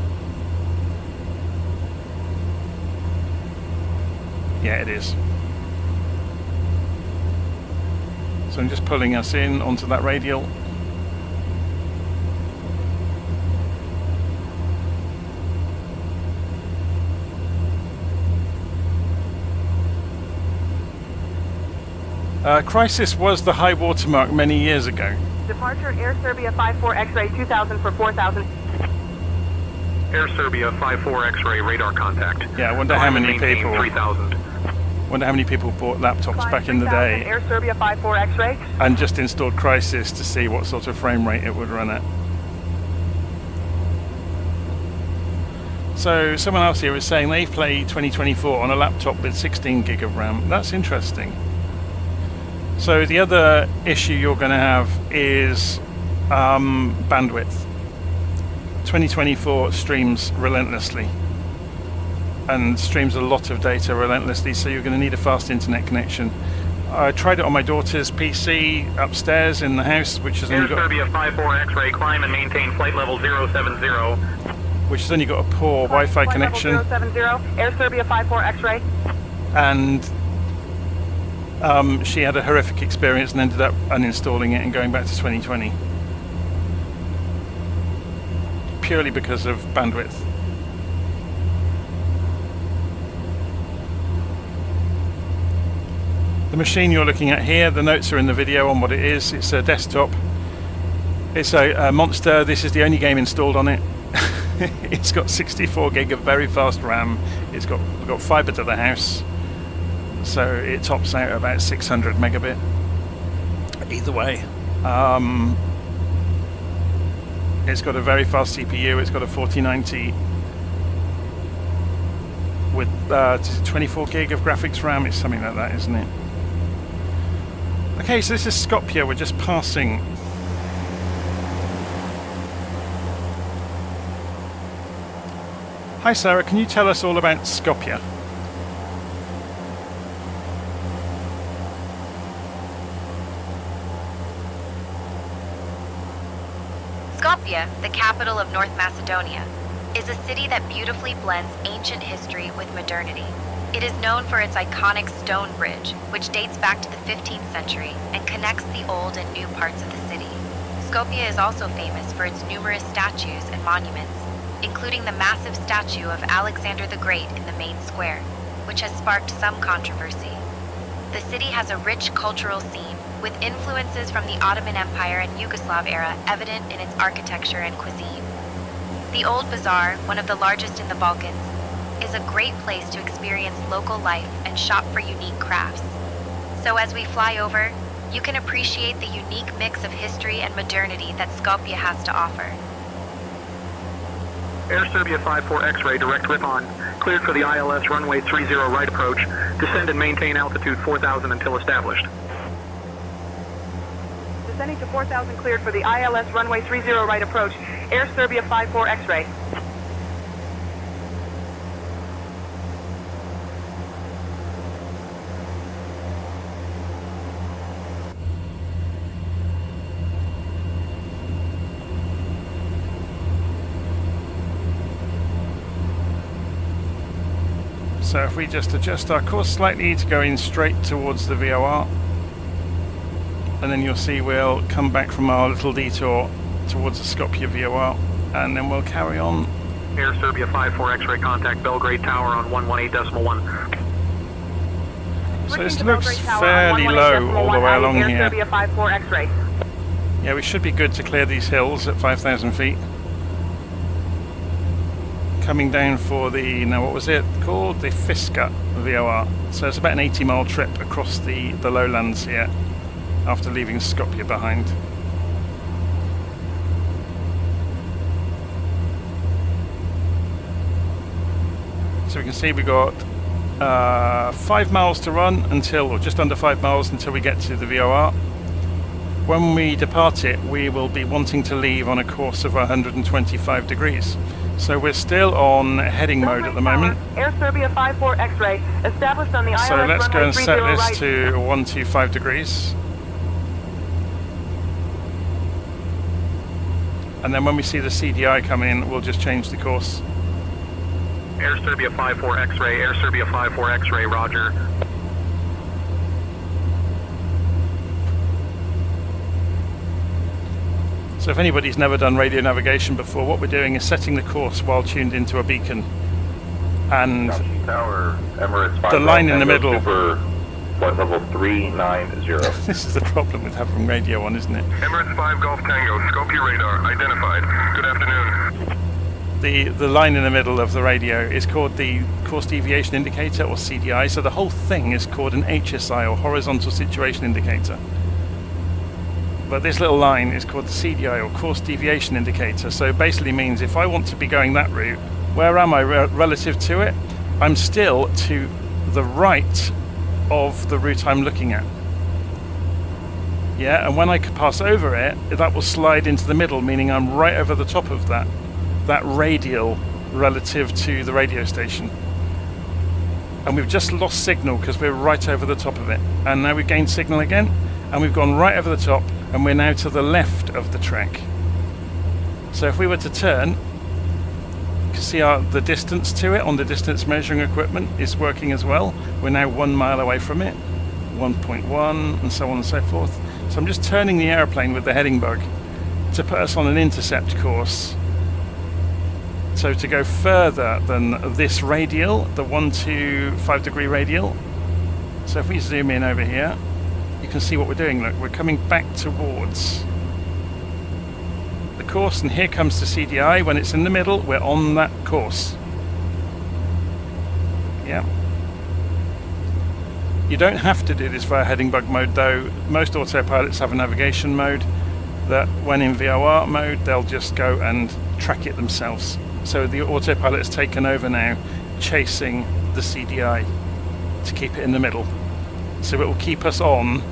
Yeah, it is. So I'm just pulling us in onto that radial. Crisis was the high watermark many years ago. Departure Air Serbia 54 X-ray 2000 for 4000. Air Serbia 54 X-ray radar contact. Yeah, I wonder how many people. 3000. Wonder how many people bought laptops back in the day Air Serbia 54 X-ray. and just installed Crisis to see what sort of frame rate it would run at. So someone else here is saying they play 2024 on a laptop with 16 gig of RAM. That's interesting. So the other issue you're going to have is bandwidth. 2024 streams relentlessly and streams a lot of data relentlessly, so you're going to need a fast internet connection. I tried it on my daughter's PC upstairs in the house, which has only got Serbia 54 X-ray, climb and maintain flight level 070. which has only got a poor Wi-Fi connection. Level 070, Air Serbia 54 X-ray. And she had a horrific experience and ended up uninstalling it and going back to 2020. Purely because of bandwidth. The machine you're looking at here, the notes are in the video on what it is. It's a desktop. It's a monster. This is the only game installed on it. It's got 64 gig of very fast RAM. It's got fiber to the house. So it tops out about 600 megabit. Either way. It's got a very fast CPU. It's got a 4090 with 24 gig of graphics RAM. It's something like that, isn't it? Okay, so this is Skopje. We're just passing. Hi Sarah, can you tell us all about Skopje? Skopje, the capital of North Macedonia, is a city that beautifully blends ancient history with modernity. It is known for its iconic stone bridge, which dates back to the 15th century and connects the old and new parts of the city. Skopje is also famous for its numerous statues and monuments, including the massive statue of Alexander the Great in the main square, which has sparked some controversy. The city has a rich cultural scene, with influences from the Ottoman Empire and Yugoslav era evident in its architecture and cuisine. The Old Bazaar, one of the largest in the Balkans, is a great place to experience local life and shop for unique crafts. So as we fly over, you can appreciate the unique mix of history and modernity that Skopje has to offer. Air Serbia 54 X-ray, direct rip on. Cleared for the ILS runway 30 right approach. Descend and maintain altitude 4000 until established. Descending to 4000, cleared for the ILS runway 30 right approach. Air Serbia 54 X-ray. So if we just adjust our course slightly to go in straight towards the VOR, and then you'll see we'll come back from our little detour towards the Skopje VOR, and then we'll carry on. Air Serbia 54 X-ray, contact Belgrade Tower on 118.1. So this looks fairly low all the way along here. Air Serbia 54 X-ray. Yeah, we should be good to clear these hills at 5,000 feet. Coming down for the, now what was it called? The Fiska VOR. So it's about an 80-mile trip across the lowlands here after leaving Skopje behind. So we can see we got 5 miles to run until, or just under 5 miles until we get to the VOR. When we depart it, we will be wanting to leave on a course of 125 degrees. So we're still on heading mode at the moment. Air Serbia 54 X-ray, established on the ILS so let's go and set this right. to 125 degrees. And then when we see the CDI come in, we'll just change the course. Air Serbia 54 X-ray, Air Serbia 54 X-ray, roger. So if anybody's never done radio navigation before, what we're doing is setting the course while tuned into a beacon. And Tower, Emirates 5 the line in the middle. Super flight level 390. This is the problem with having radio on, isn't it? Emirates 5 Golf Tango, Skopje radar identified. Good afternoon. The line in the middle of the radio is called the course deviation indicator, or CDI. So the whole thing is called an HSI, or horizontal situation indicator. But this little line is called the CDI, or course deviation indicator. So it basically means if I want to be going that route, where am I relative to it? I'm still to the right of the route I'm looking at. Yeah, and when I pass over it, that will slide into the middle, meaning I'm right over the top of that radial relative to the radio station. And we've just lost signal because we're right over the top of it. And now we've gained signal again, and we've gone right over the top, and we're now to the left of the track. So if we were to turn, you can see the distance to it on the distance measuring equipment is working as well. We're now 1 mile away from it, 1.1, and so on and so forth. So I'm just turning the airplane with the heading bug to put us on an intercept course. So to go further than this radial, the 1 to 5 degree radial. So if we zoom in over here, you can see what we're doing. Look, we're coming back towards the course, and here comes the CDI. When it's in the middle, we're on that course. Yeah. You don't have to do this via heading bug mode, though. Most autopilots have a navigation mode that when in VOR mode, they'll just go and track it themselves. So the autopilot has taken over now, chasing the CDI to keep it in the middle. So it will keep us on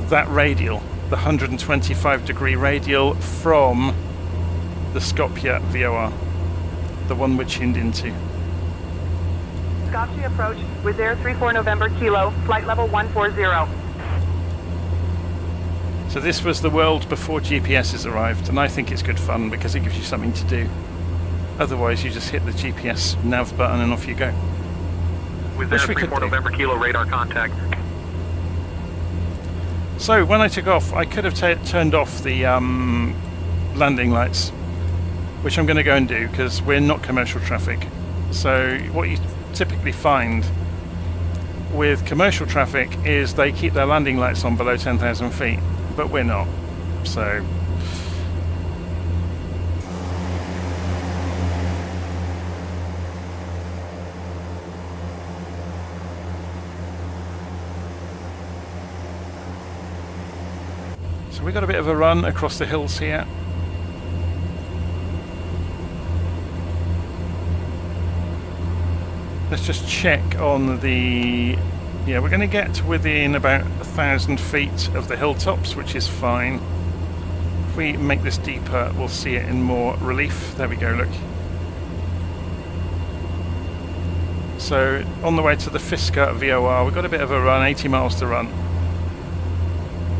that radial, the 125 degree radial from the Skopje VOR, the one we're tuned into. Skopje approach with Air 34 November Kilo, flight level 140. So this was the world before GPS has arrived, and I think it's good fun because it gives you something to do. Otherwise you just hit the GPS nav button and off you go. With Air 34 November Kilo radar contact. So when I took off, I could have turned off the landing lights, which I'm going to go and do because we're not commercial traffic. So what you typically find with commercial traffic is they keep their landing lights on below 10,000 feet, but we're not. So we've got a bit of a run across the hills here. Let's just check on the... Yeah, we're going to get within about 1,000 feet of the hilltops, which is fine. If we make this deeper, we'll see it in more relief. There we go, look. So, on the way to the Fiske VOR, we've got a bit of a run, 80 miles to run.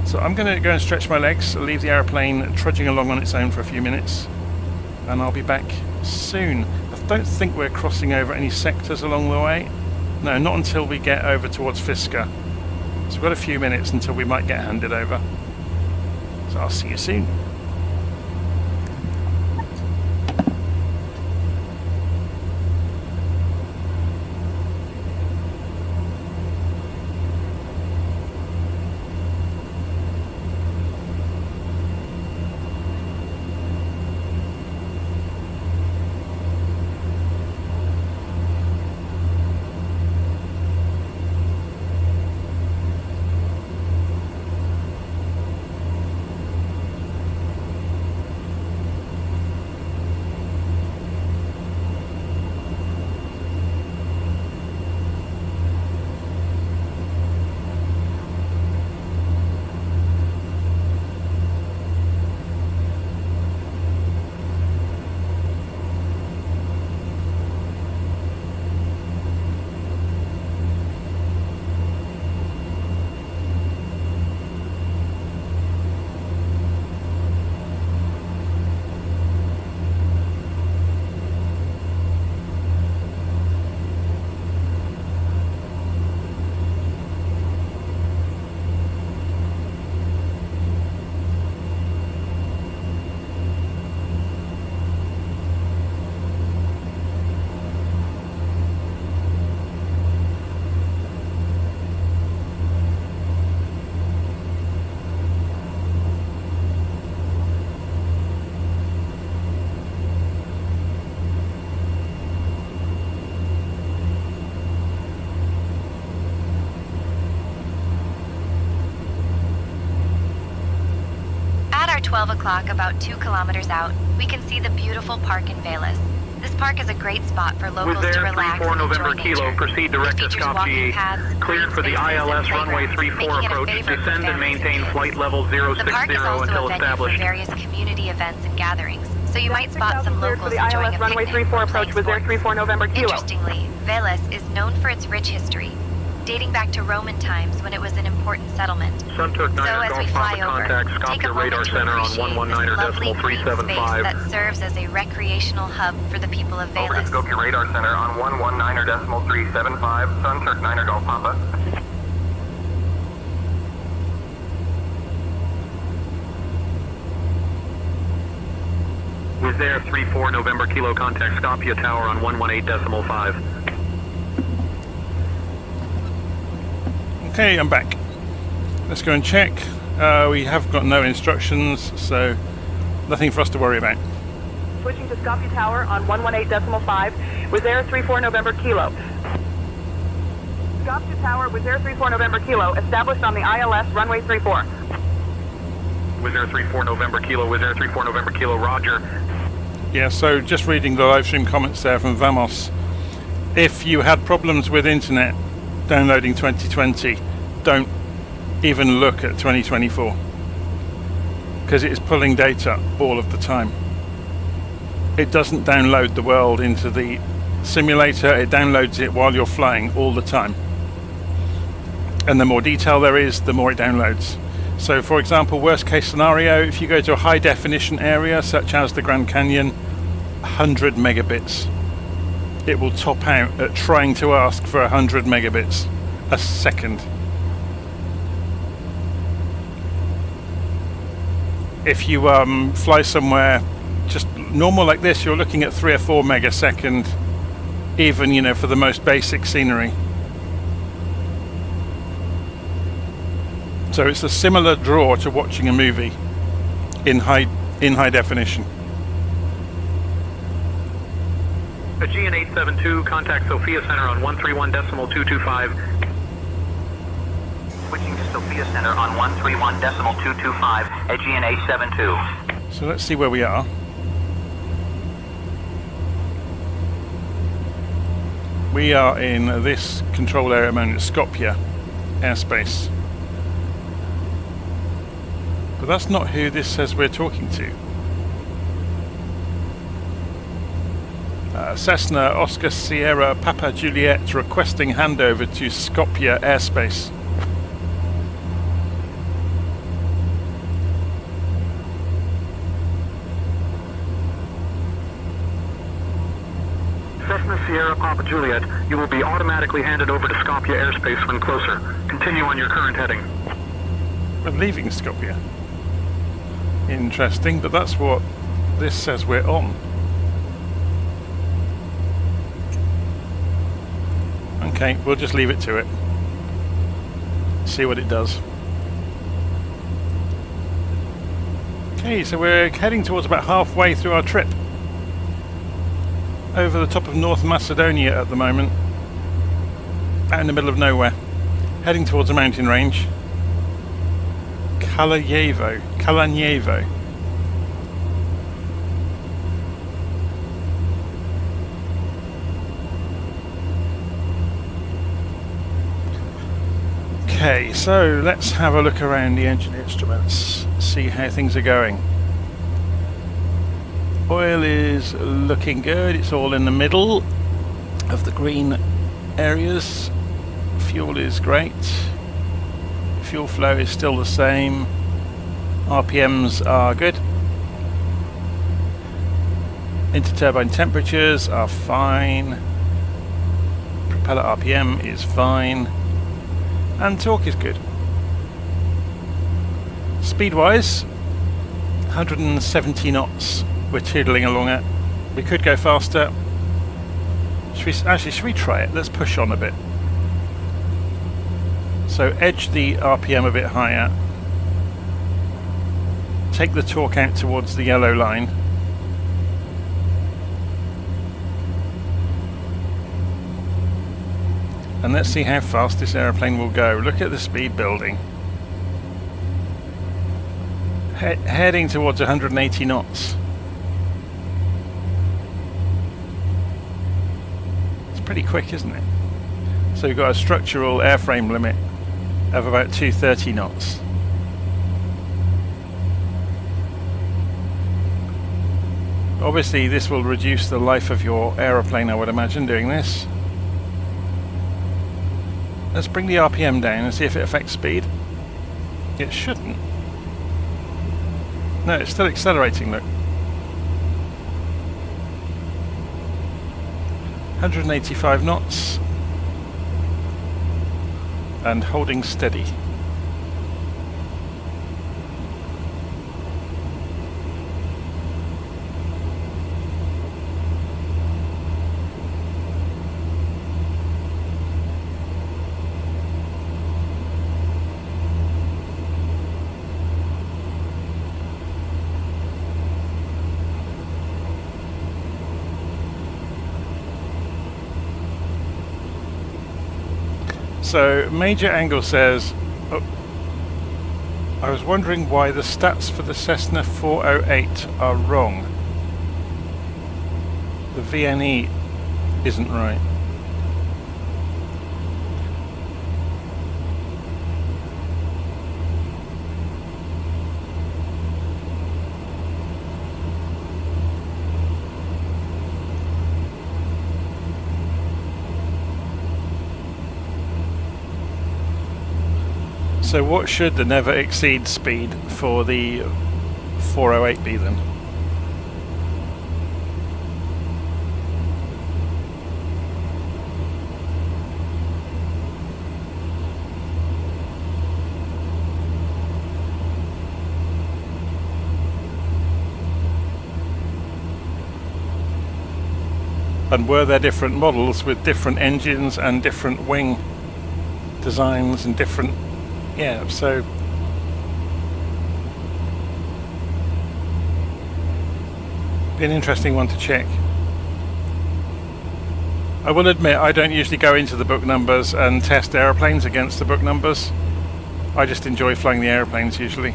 So I'm going to go and stretch my legs, leave the aeroplane trudging along on its own for a few minutes, and I'll be back soon. I don't think we're crossing over any sectors along the way. No, not until we get over towards Fiske. So we've got a few minutes until we might get handed over. So I'll see you soon. 12 o'clock, about 2 kilometers out, we can see the beautiful park in Velis. This park is a great spot for locals to relax and November enjoy Kilo, nature. proceed direct to It features walking Skopje. paths, Cleared for the green spaces, ILS and runway playgrounds, 34 making it a approach. favorite for Descend and families maintain kids. flight level The 060 park is also until a venue for established. various community events and gatherings, so you might spot some cleared for locals the enjoying ILS a runway picnic 34 or approach playing with Air sports. 34 November Kilo. Interestingly, Velis is known for its rich history, dating back to Roman times when it was an important settlement. Sunturk So 9 as we Golf fly Papa over, contact take a Skopje moment Radar to Center on appreciate this lovely green space 119.375. that serves as a recreational hub for the people of Over to Velis. Skopje Radar Center on 119.375, Sunturk 9 Golf Papa. Wizz Air 34 November Kilo, contact Skopje Tower on 118.5. Okay, I'm back. Let's go and check. We have got no instructions, so nothing for us to worry about. Switching to Skopje Tower on 118.5 with Air 34 November Kilo. Skopje Tower with Air 34 November Kilo, established on the ILS runway 34. Wizz Air 34 November Kilo, Wizz Air 34 November Kilo, roger. Yeah, so just reading the live stream comments there from Vamos. If you had problems with internet downloading 2020, don't even look at 2024, because it is pulling data all of the time. It doesn't download the world into the simulator, it downloads it while you're flying all the time. And the more detail there is, the more it downloads. So for example, worst case scenario, if you go to a high definition area such as the Grand Canyon, 100 megabits. It will top out at trying to ask for 100 megabits a second. If you fly somewhere just normal like this, you're looking at 3 or 4 megasecond, even, you know, for the most basic scenery. So it's a similar draw to watching a movie in high definition. Aegean 872, contact Sophia Center on 131.225. Switching to Sophia Center on 131.225, Aegean 872. So let's see where we are. We are in this control area known as Skopje airspace. But that's not who this says we're talking to. Cessna Oscar Sierra Papa Juliet requesting handover to Skopje airspace. Cessna Sierra Papa Juliet, you will be automatically handed over to Skopje airspace when closer. Continue on your current heading. We're leaving Skopje. Interesting, but that's what this says we're on. Okay, we'll just leave it to it. See what it does. Okay, so we're heading towards about halfway through our trip. Over the top of North Macedonia at the moment. Out in the middle of nowhere. Heading towards a mountain range. Kalanjevo. Okay, so let's have a look around the engine instruments, see how things are going. Oil is looking good, it's all in the middle of the green areas. Fuel is great. Fuel flow is still the same. RPMs are good. Interturbine temperatures are fine. Propeller RPM is fine. And torque is good. Speed-wise, 170 knots we're tootling along at. We could go faster. Should we try it? Let's push on a bit. So edge the RPM a bit higher. Take the torque out towards the yellow line. And let's see how fast this aeroplane will go. Look at the speed building. heading towards 180 knots. It's pretty quick, isn't it? So we've got a structural airframe limit of about 230 knots. Obviously this will reduce the life of your aeroplane, I would imagine, doing this. Let's bring the RPM down and see if it affects speed. It shouldn't. No, it's still accelerating, look. 185 knots. And holding steady. So Major Angle says, oh, I was wondering why the stats for the Cessna 408 are wrong. The VNE isn't right. So what should the never exceed speed for the 408 be then? And were there different models with different engines and different wing designs and different... Yeah, so be an interesting one to check. I will admit I don't usually go into the book numbers and test aeroplanes against the book numbers. I just enjoy flying the aeroplanes usually.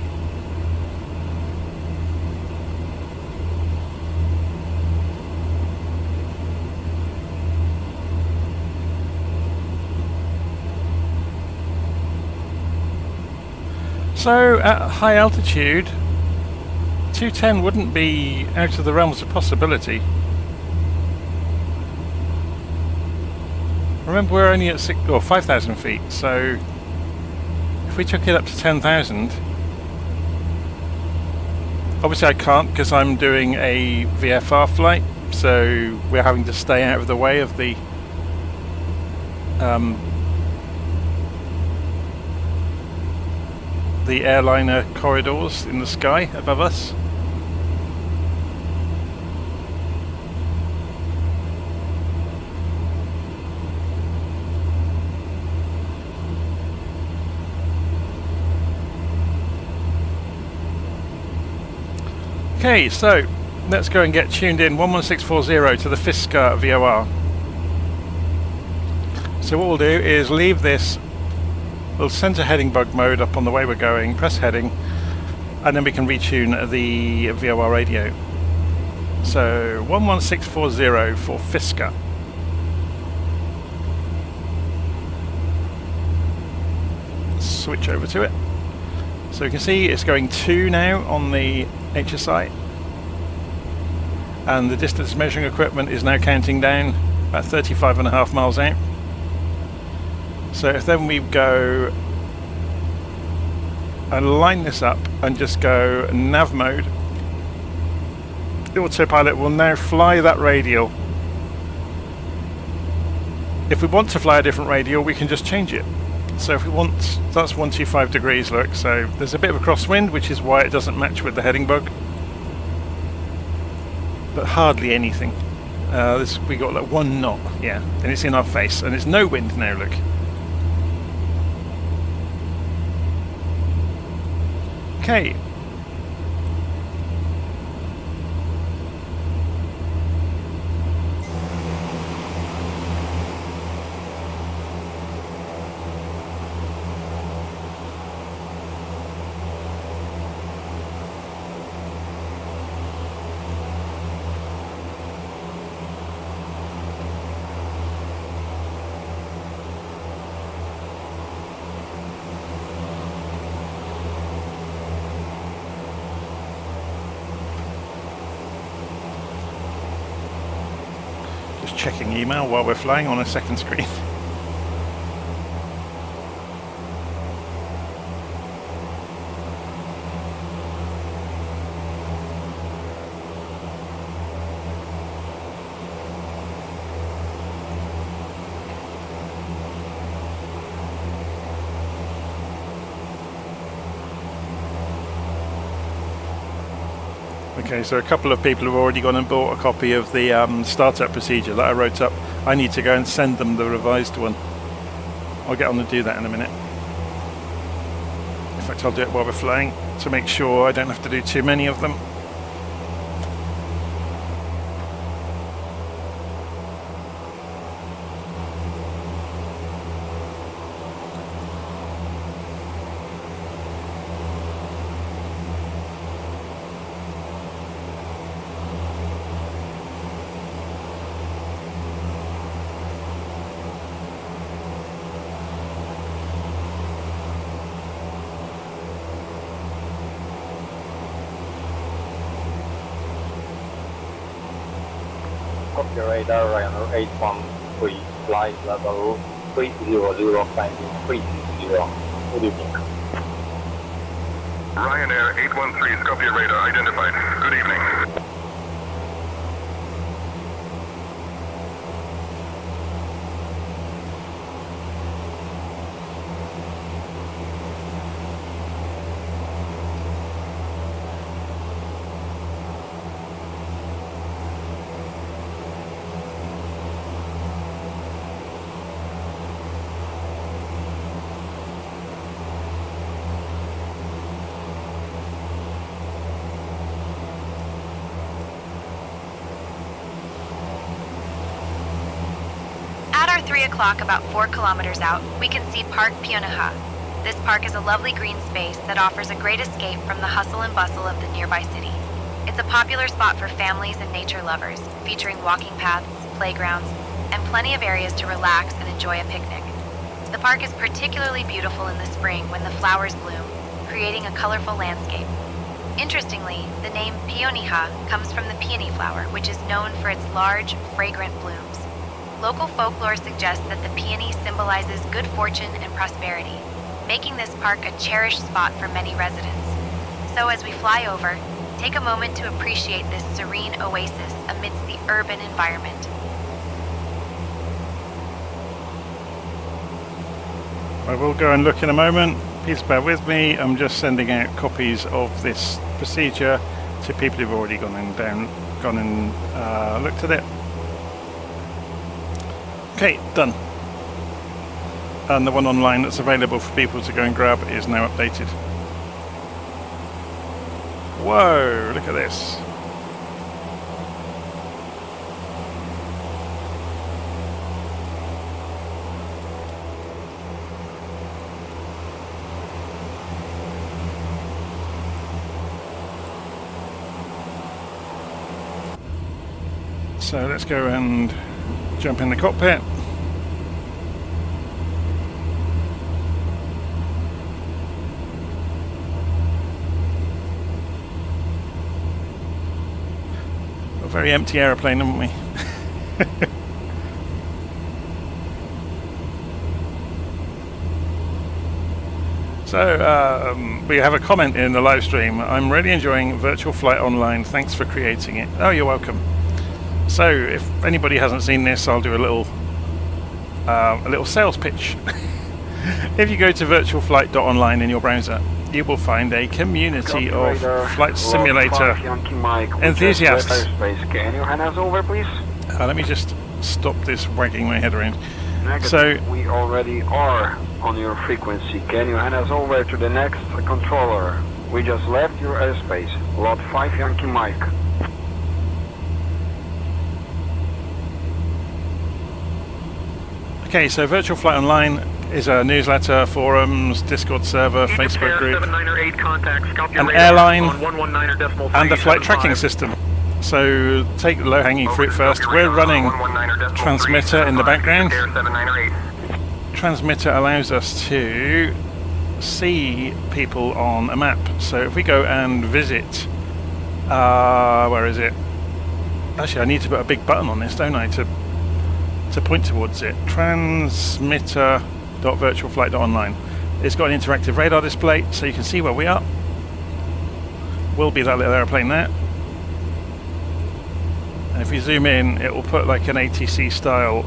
So at high altitude, 210 wouldn't be out of the realms of possibility. Remember, we're only at 5,000 feet, so if we took it up to 10,000, obviously I can't because I'm doing a VFR flight, so we're having to stay out of the way of the airliner corridors in the sky above us. Okay, so let's go and get tuned in 11640 to the Fisker VOR. So what we'll do is leave this. We'll center heading bug mode up on the way we're going, press heading, and then we can retune the VOR radio. So 11640 for Fisker. Switch over to it. So you can see it's going 2 now on the HSI, and the distance measuring equipment is now counting down about 35.5 miles out. So if then we go and line this up and just go nav mode, the autopilot will now fly that radial. If we want to fly a different radial, we can just change it. So if we want, that's 125 degrees, look, so there's a bit of a crosswind, which is why it doesn't match with the heading bug, but hardly anything. We got like 1 knot, yeah, and it's in our face, and it's no wind now, look. Okay. Just checking email while we're flying on a second screen. Okay, so a couple of people have already gone and bought a copy of the startup procedure that I wrote up. I need to go and send them the revised one. I'll get on to do that in a minute. In fact, I'll do it while we're flying to make sure I don't have to do too many of them. Skopje radar, Ryanair 813, flight level 300, climbing 30. Good evening. Ryanair 813, Skopje radar identified. Good evening. At our 3 o'clock, about 4 kilometers out, we can see Park Pioneha. This park is a lovely green space that offers a great escape from the hustle and bustle of the nearby city. It's a popular spot for families and nature lovers, featuring walking paths, playgrounds, and plenty of areas to relax and enjoy a picnic. The park is particularly beautiful in the spring when the flowers bloom, creating a colorful landscape. Interestingly, the name Pioneha comes from the peony flower, which is known for its large, fragrant blooms. Local folklore suggests that the peony symbolizes good fortune and prosperity, making this park a cherished spot for many residents. So as we fly over, take a moment to appreciate this serene oasis amidst the urban environment. I will go and look in a moment. Please bear with me. I'm just sending out copies of this procedure to people who've already gone and looked at it. Okay, done. And the one online that's available for people to go and grab is now updated. Whoa, look at this. So let's go and jump in the cockpit. A very empty aeroplane, haven't we? So we have a comment in the live stream. I'm really enjoying Virtual Flight Online. Thanks for creating it. Oh, you're welcome. So, if anybody hasn't seen this, I'll do a little sales pitch. If you go to virtualflight.online in your browser, you will find a community of flight simulator enthusiasts. Can you hand us over, please? Let me just stop this wagging my head around. Negative. So, we already are on your frequency. Can you hand us over to the next controller? We just left your airspace. Lot 5 Yankee Mike. okay, so Virtual Flight Online is a newsletter, forums, Discord server, Facebook group, an airline, and a flight tracking system. So take the low-hanging fruit first. We're running transmitter in the background. Transmitter allows us to see people on a map. So if we go and visit, where is it? Actually, I need to put a big button on this, don't I, to to point towards it. Transmitter.virtualflight.online. It's got an interactive radar display, so you can see where we are. Will be that little aeroplane there. And if we zoom in, it will put like an ATC style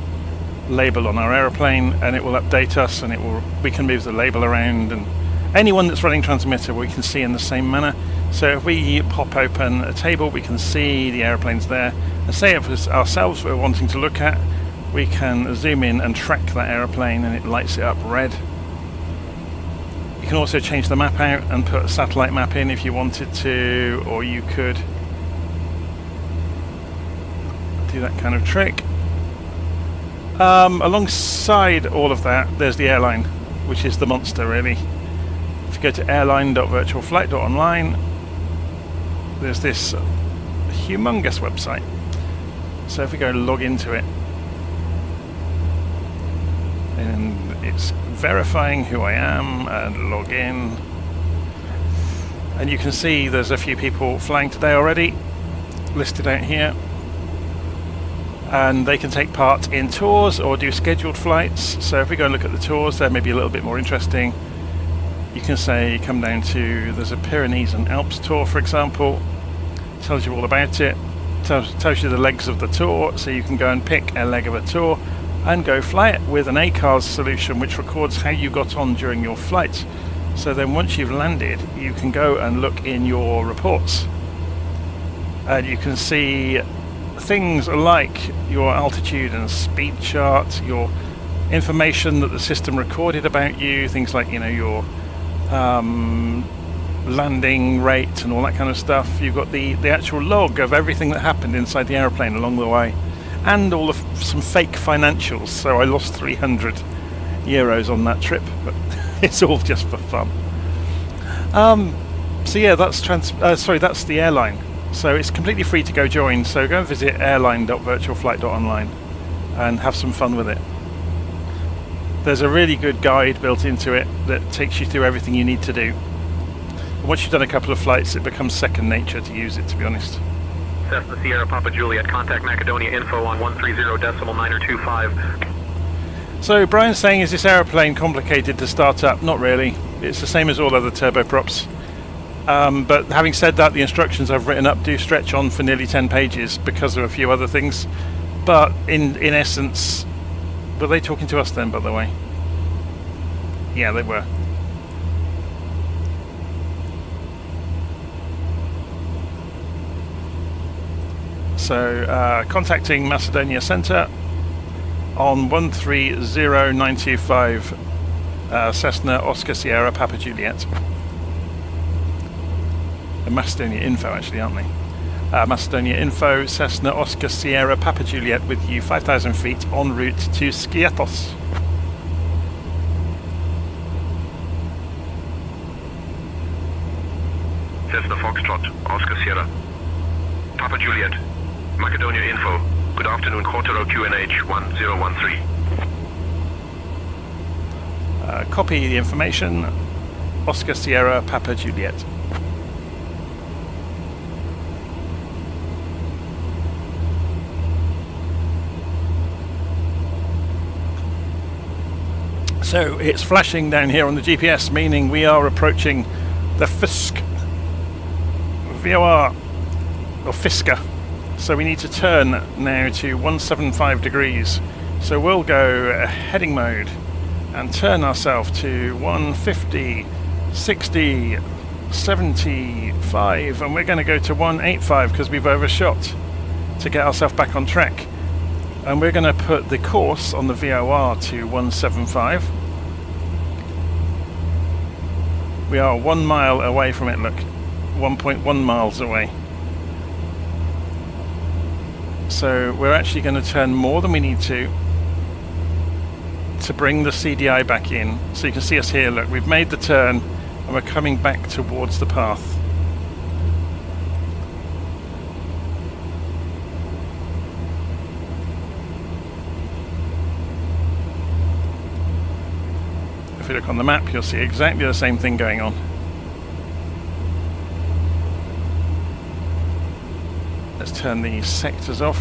label on our aeroplane, and it will update us, and we can move the label around, and anyone that's running transmitter we can see in the same manner. So if we pop open a table, we can see the aeroplanes there, and say if it's ourselves we're wanting to look at, we can zoom in and track that aeroplane, and it lights it up red. You can also change the map out and put a satellite map in if you wanted to, or you could do that kind of trick. Alongside all of that, there's the airline, which is the monster really. If you go to airline.virtualflight.online, there's this humongous website. So if we go log into it, and it's verifying who I am, and log in, and you can see there's a few people flying today already listed out here, and they can take part in tours or do scheduled flights. So if we go and look at the tours, they're maybe a little bit more interesting. You can say come down to, there's a Pyrenees and Alps tour for example, tells you all about it, tells you the legs of the tour, so you can go and pick a leg of a tour and go fly it with an ACARS solution which records how you got on during your flight. So then once you've landed, you can go and look in your reports, and you can see things like your altitude and speed chart, your information that the system recorded about you, things like, you know, your landing rate and all that kind of stuff. You've got the actual log of everything that happened inside the aeroplane along the way, and all of some fake financials. So I lost 300 euros on that trip, but it's all just for fun. So yeah, that's that's the airline. So it's completely free to go join. So go and visit airline.virtualflight.online and have some fun with it. There's a really good guide built into it that takes you through everything you need to do. And once you've done a couple of flights, it becomes second nature to use it, to be honest. Cessna Sierra Papa Juliet, contact Macedonia info on 130.925. So Brian's saying, is this aeroplane complicated to start up? Not really. It's the same as all other turboprops. But having said that, the instructions I've written up do stretch on for nearly 10 pages because of a few other things. But in essence, were they talking to us then, by the way? Yeah, they were. So contacting Macedonia Centre on 130.925 Cessna Oscar Sierra Papa Juliet. Macedonia Info, actually, aren't they? Macedonia Info, Cessna Oscar Sierra Papa Juliet with you 5,000 feet en route to Skiathos. Cessna Foxtrot, Oscar Sierra Papa Juliet, Macedonia Info. Good afternoon, Quartero QNH 1013. Copy the information. Oscar Sierra Papa Juliet. So it's flashing down here on the GPS, meaning we are approaching the Fisk VOR or Fiska. So we need to turn now to 175 degrees. So we'll go heading mode and turn ourselves to 150, 60, 75, and we're going to go to 185 because we've overshot to get ourselves back on track. And we're going to put the course on the VOR to 175. We are 1 mile away from it, look, 1.1 miles away. So we're actually going to turn more than we need to bring the CDI back in. So you can see us here, look, we've made the turn and we're coming back towards the path. If you look on the map, you'll see exactly the same thing going on. Let's turn these sectors off.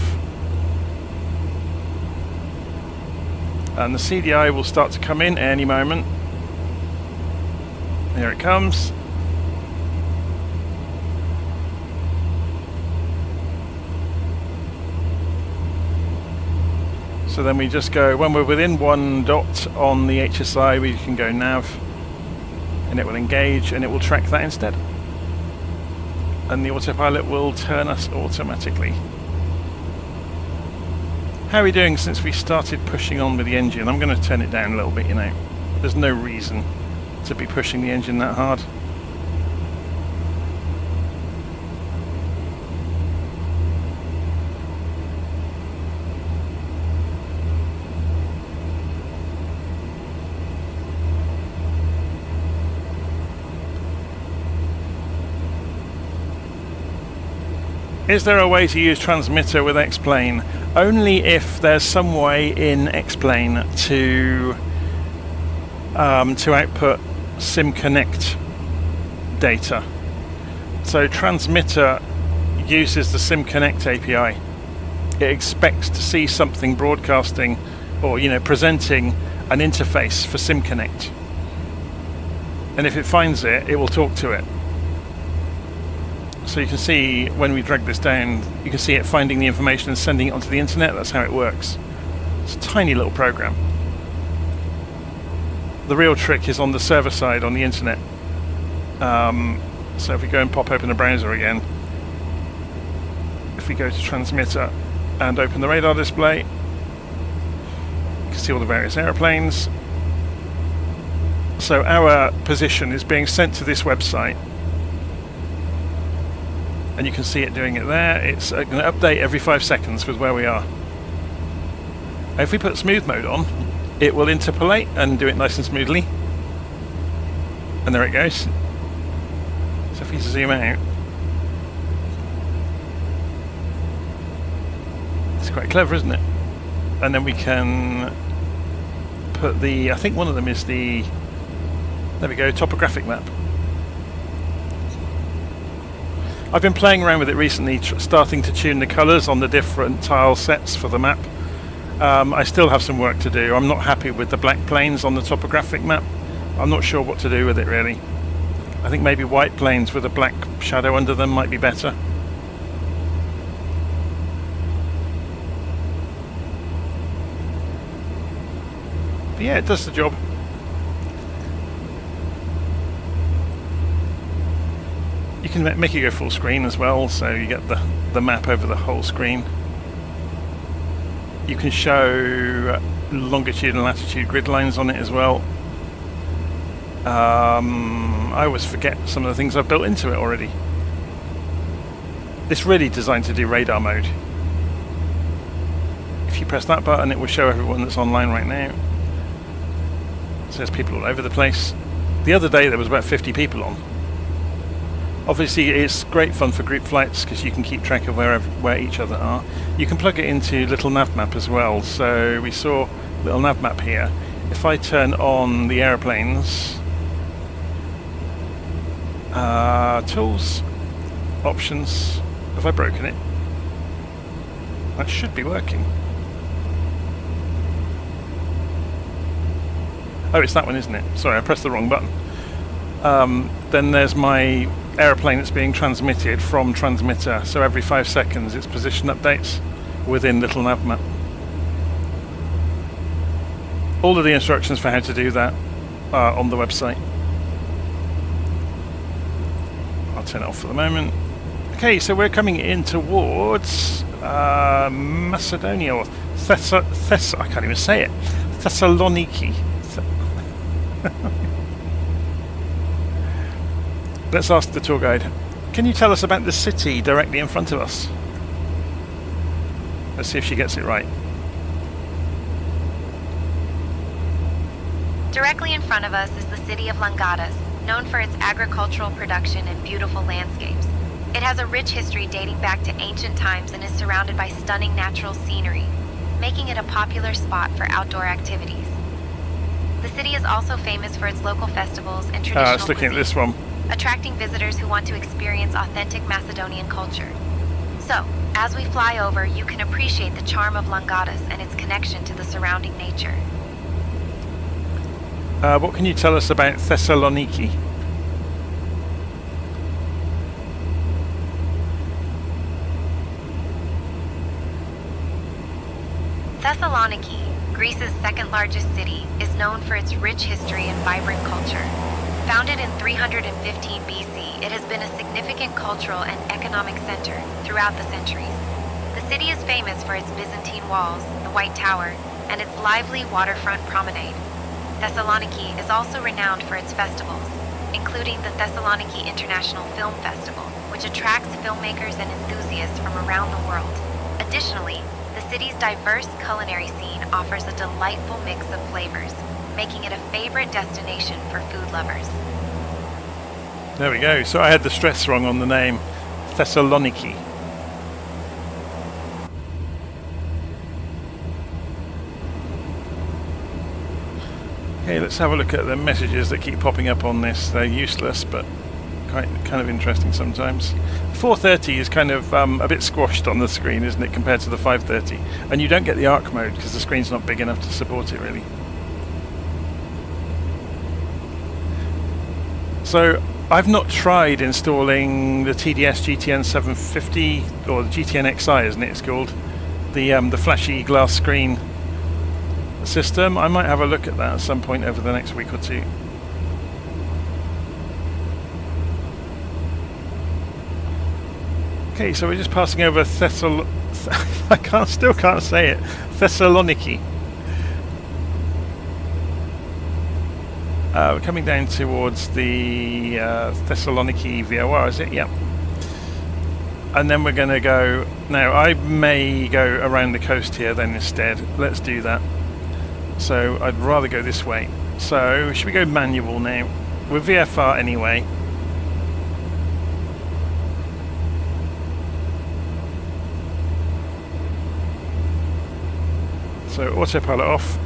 And the CDI will start to come in any moment. Here it comes. So then we just go, when we're within 1 dot on the HSI, we can go nav, and it will engage, and it will track that instead. And the autopilot will turn us automatically. How are we doing since we started pushing on with the engine? I'm going to turn it down a little bit, you know. There's no reason to be pushing the engine that hard. Is there a way to use transmitter with X-Plane? Only if there's some way in X-Plane to output SimConnect data. So transmitter uses the SimConnect API. It expects to see something broadcasting or, you know, presenting an interface for SimConnect. And if it finds it, it will talk to it. So you can see when we drag this down, you can see it finding the information and sending it onto the internet. That's how it works. It's a tiny little program. The real trick is on the server side on the internet. So if we go and pop open the browser again, if we go to transmitter and open the radar display, you can see all the various aeroplanes. So our position is being sent to this website. And you can see it doing it there. It's going to update every 5 seconds with where we are. If we put smooth mode on, it will interpolate and do it nice and smoothly. And there it goes. So if we zoom out, it's quite clever, isn't it? And then we can put the, I think one of them is the, there we go, topographic map. I've been playing around with it recently, starting to tune the colours on the different tile sets for the map. I still have some work to do. I'm not happy with the black planes on the topographic map. I'm not sure what to do with it really. I think maybe white planes with a black shadow under them might be better. But yeah, it does the job. You can make it go full screen as well, so you get the map over the whole screen. You can show longitude and latitude grid lines on it as well. I always forget some of the things I've built into it already. It's really designed to do radar mode. If you press that button, it will show everyone that's online right now. So there's people all over the place. The other day there was about 50 people on. Obviously it's great fun for group flights because you can keep track of where each other are. You can plug it into little nav map as well. So we saw little nav map here. If I turn on the aeroplanes, tools, options, have I broken it? That should be working. Oh, it's that one, isn't it? Sorry, I pressed the wrong button. Then there's my aeroplane that's being transmitted from transmitter, so every 5 seconds its position updates within little nav map. All of the instructions for how to do that are on the website. I'll turn it off for the moment. Okay, so we're coming in towards Macedonia, or I can't even say it, Thessaloniki. Let's ask the tour guide. Can you tell us about the city directly in front of us? Let's see if she gets it right. Directly in front of us is the city of Langadas, known for its agricultural production and beautiful landscapes. It has a rich history dating back to ancient times and is surrounded by stunning natural scenery, making it a popular spot for outdoor activities. The city is also famous for its local festivals and traditional I was looking at this one. attracting visitors who want to experience authentic Macedonian culture. So, as we fly over, you can appreciate the charm of Langadas and its connection to the surrounding nature. What can you tell us about Thessaloniki? Thessaloniki, Greece's second largest city, is known for its rich history and vibrant culture. Founded in 315 BC, it has been a significant cultural and economic center throughout the centuries. The city is famous for its Byzantine walls, the White Tower, and its lively waterfront promenade. Thessaloniki is also renowned for its festivals, including the Thessaloniki International Film Festival, which attracts filmmakers and enthusiasts from around the world. Additionally, the city's diverse culinary scene offers a delightful mix of flavors, making it a favorite destination for food lovers. There we go. So I had the stress wrong on the name. Thessaloniki. Okay, let's have a look at the messages that keep popping up on this. They're useless, but kind of interesting sometimes. 430 is kind of a bit squashed on the screen, isn't it, compared to the 530? And you don't get the arc mode because the screen's not big enough to support it, really. So I've not tried installing the TDS GTN 750 or the GTN XI, isn't it? It's called the flashy glass screen system. I might have a look at that at some point over the next week or two. Okay, so we're just passing over I still can't say it. Thessaloniki. We're coming down towards the Thessaloniki VOR, is it? Yep. And then we're going to go... Now, I may go around the coast here then instead. Let's do that. So, I'd rather go this way. So, should we go manual now? We're VFR anyway. So, autopilot off.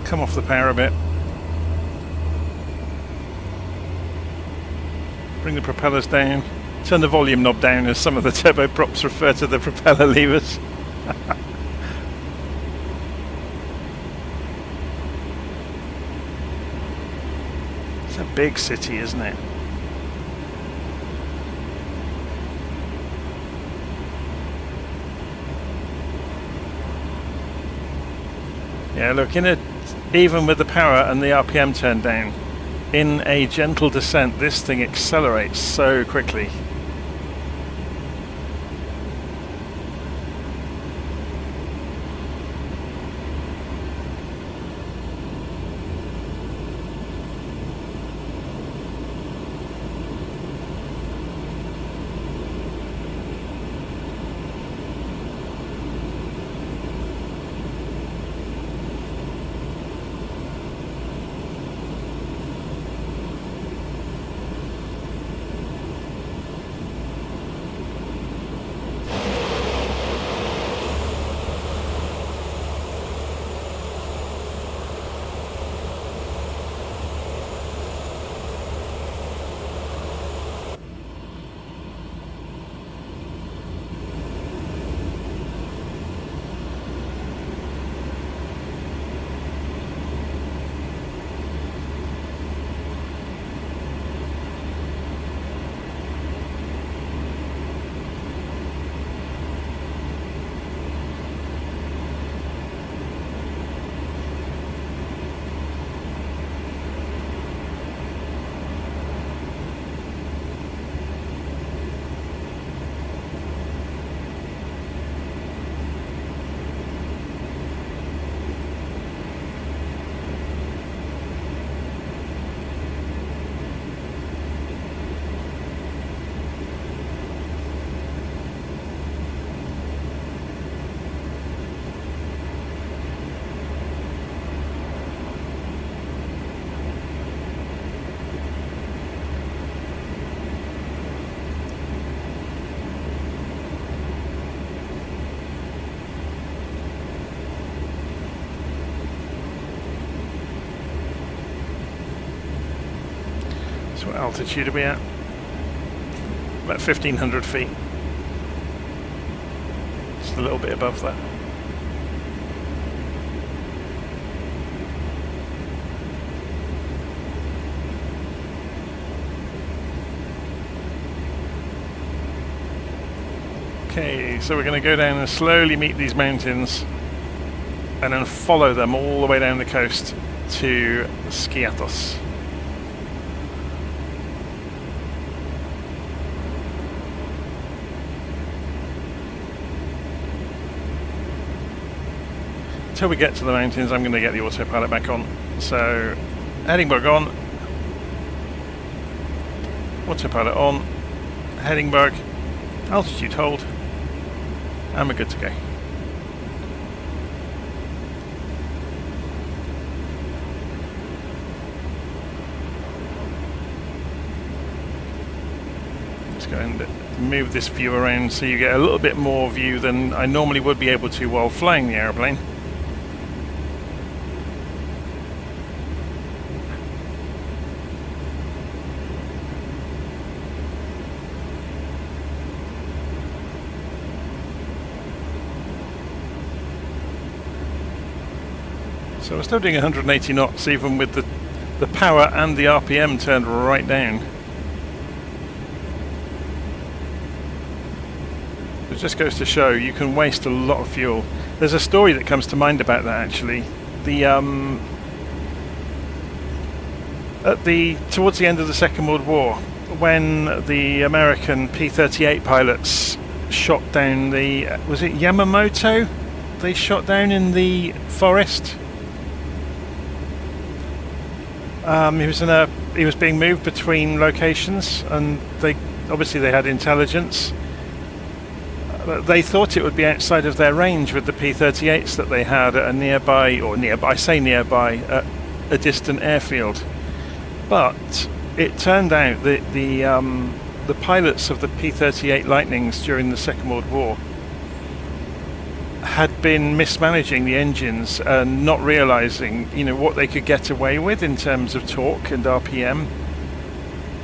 Come off the power a bit. Bring the propellers down. Turn the volume knob down, as some of the turboprops refer to the propeller levers. It's a big city, isn't it? Yeah, look, even with the power and the RPM turned down, in a gentle descent, this thing accelerates so quickly. What altitude are we at? About 1,500 feet. just a little bit above that. Okay, so we're going to go down and slowly meet these mountains and then follow them all the way down the coast to Skiathos. Until we get to the mountains, I'm going to get the autopilot back on. So, Edinburgh on, autopilot on, Edinburgh, altitude hold, and we're good to go. Let's go and move this view around so you get a little bit more view than I normally would be able to while flying the airplane. So we're still doing 180 knots even with the power and the RPM turned right down. It just goes to show you can waste a lot of fuel. There's a story that comes to mind about that actually. Towards the end of the Second World War, when the American P-38 pilots shot down was it Yamamoto? They shot down in the forest. He was being moved between locations, and they had intelligence. They thought it would be outside of their range with the P-38s that they had at at a distant airfield. But it turned out that the pilots of the P-38 Lightnings during the Second World War had been mismanaging the engines and not realizing, what they could get away with in terms of torque and RPM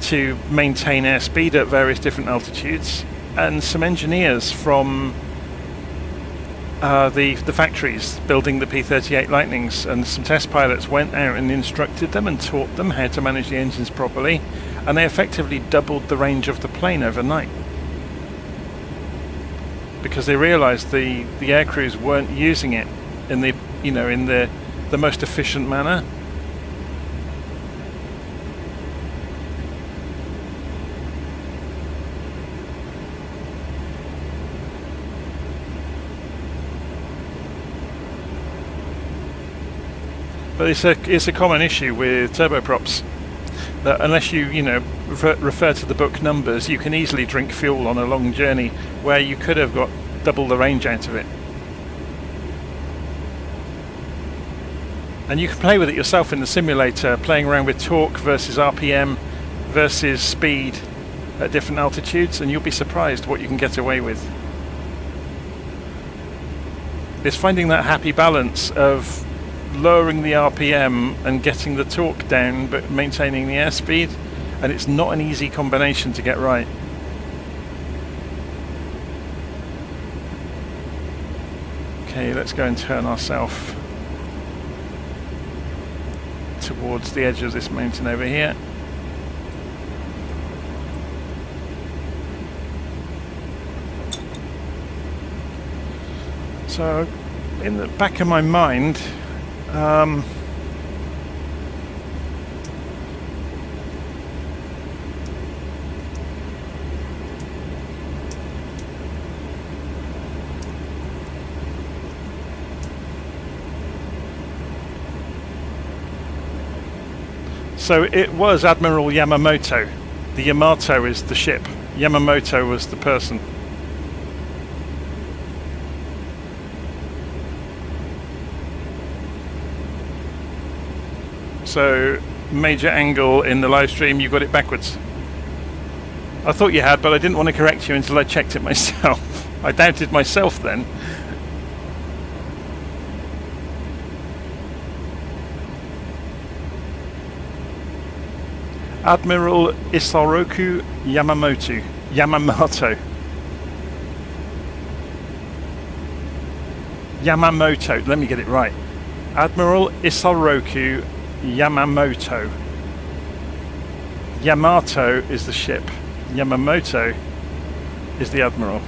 to maintain airspeed at various different altitudes. And some engineers from the factories building the P-38 Lightnings and some test pilots went out and instructed them and taught them how to manage the engines properly, and they effectively doubled the range of the plane overnight. Because they realised the air crews weren't using it in the most efficient manner. But it's a common issue with turboprops that unless you refer to the book numbers, you can easily drink fuel on a long journey where you could have got double the range out of it. And you can play with it yourself in the simulator, playing around with torque versus RPM versus speed at different altitudes, and you'll be surprised what you can get away with. It's finding that happy balance of lowering the RPM and getting the torque down but maintaining the airspeed, and it's not an easy combination to get right. Okay, let's go and turn ourselves towards the edge of this mountain over here. So in the back of my mind, so it was Admiral Yamamoto. The Yamato is the ship. Yamamoto was the person. So, major angle in the live stream, you got it backwards. I thought you had, but I didn't want to correct you until I checked it myself. I doubted myself then. Admiral Isoroku Yamamoto. Yamamoto. Let me get it right. Admiral Isoroku Yamamoto. Yamato is the ship. Yamamoto is the admiral.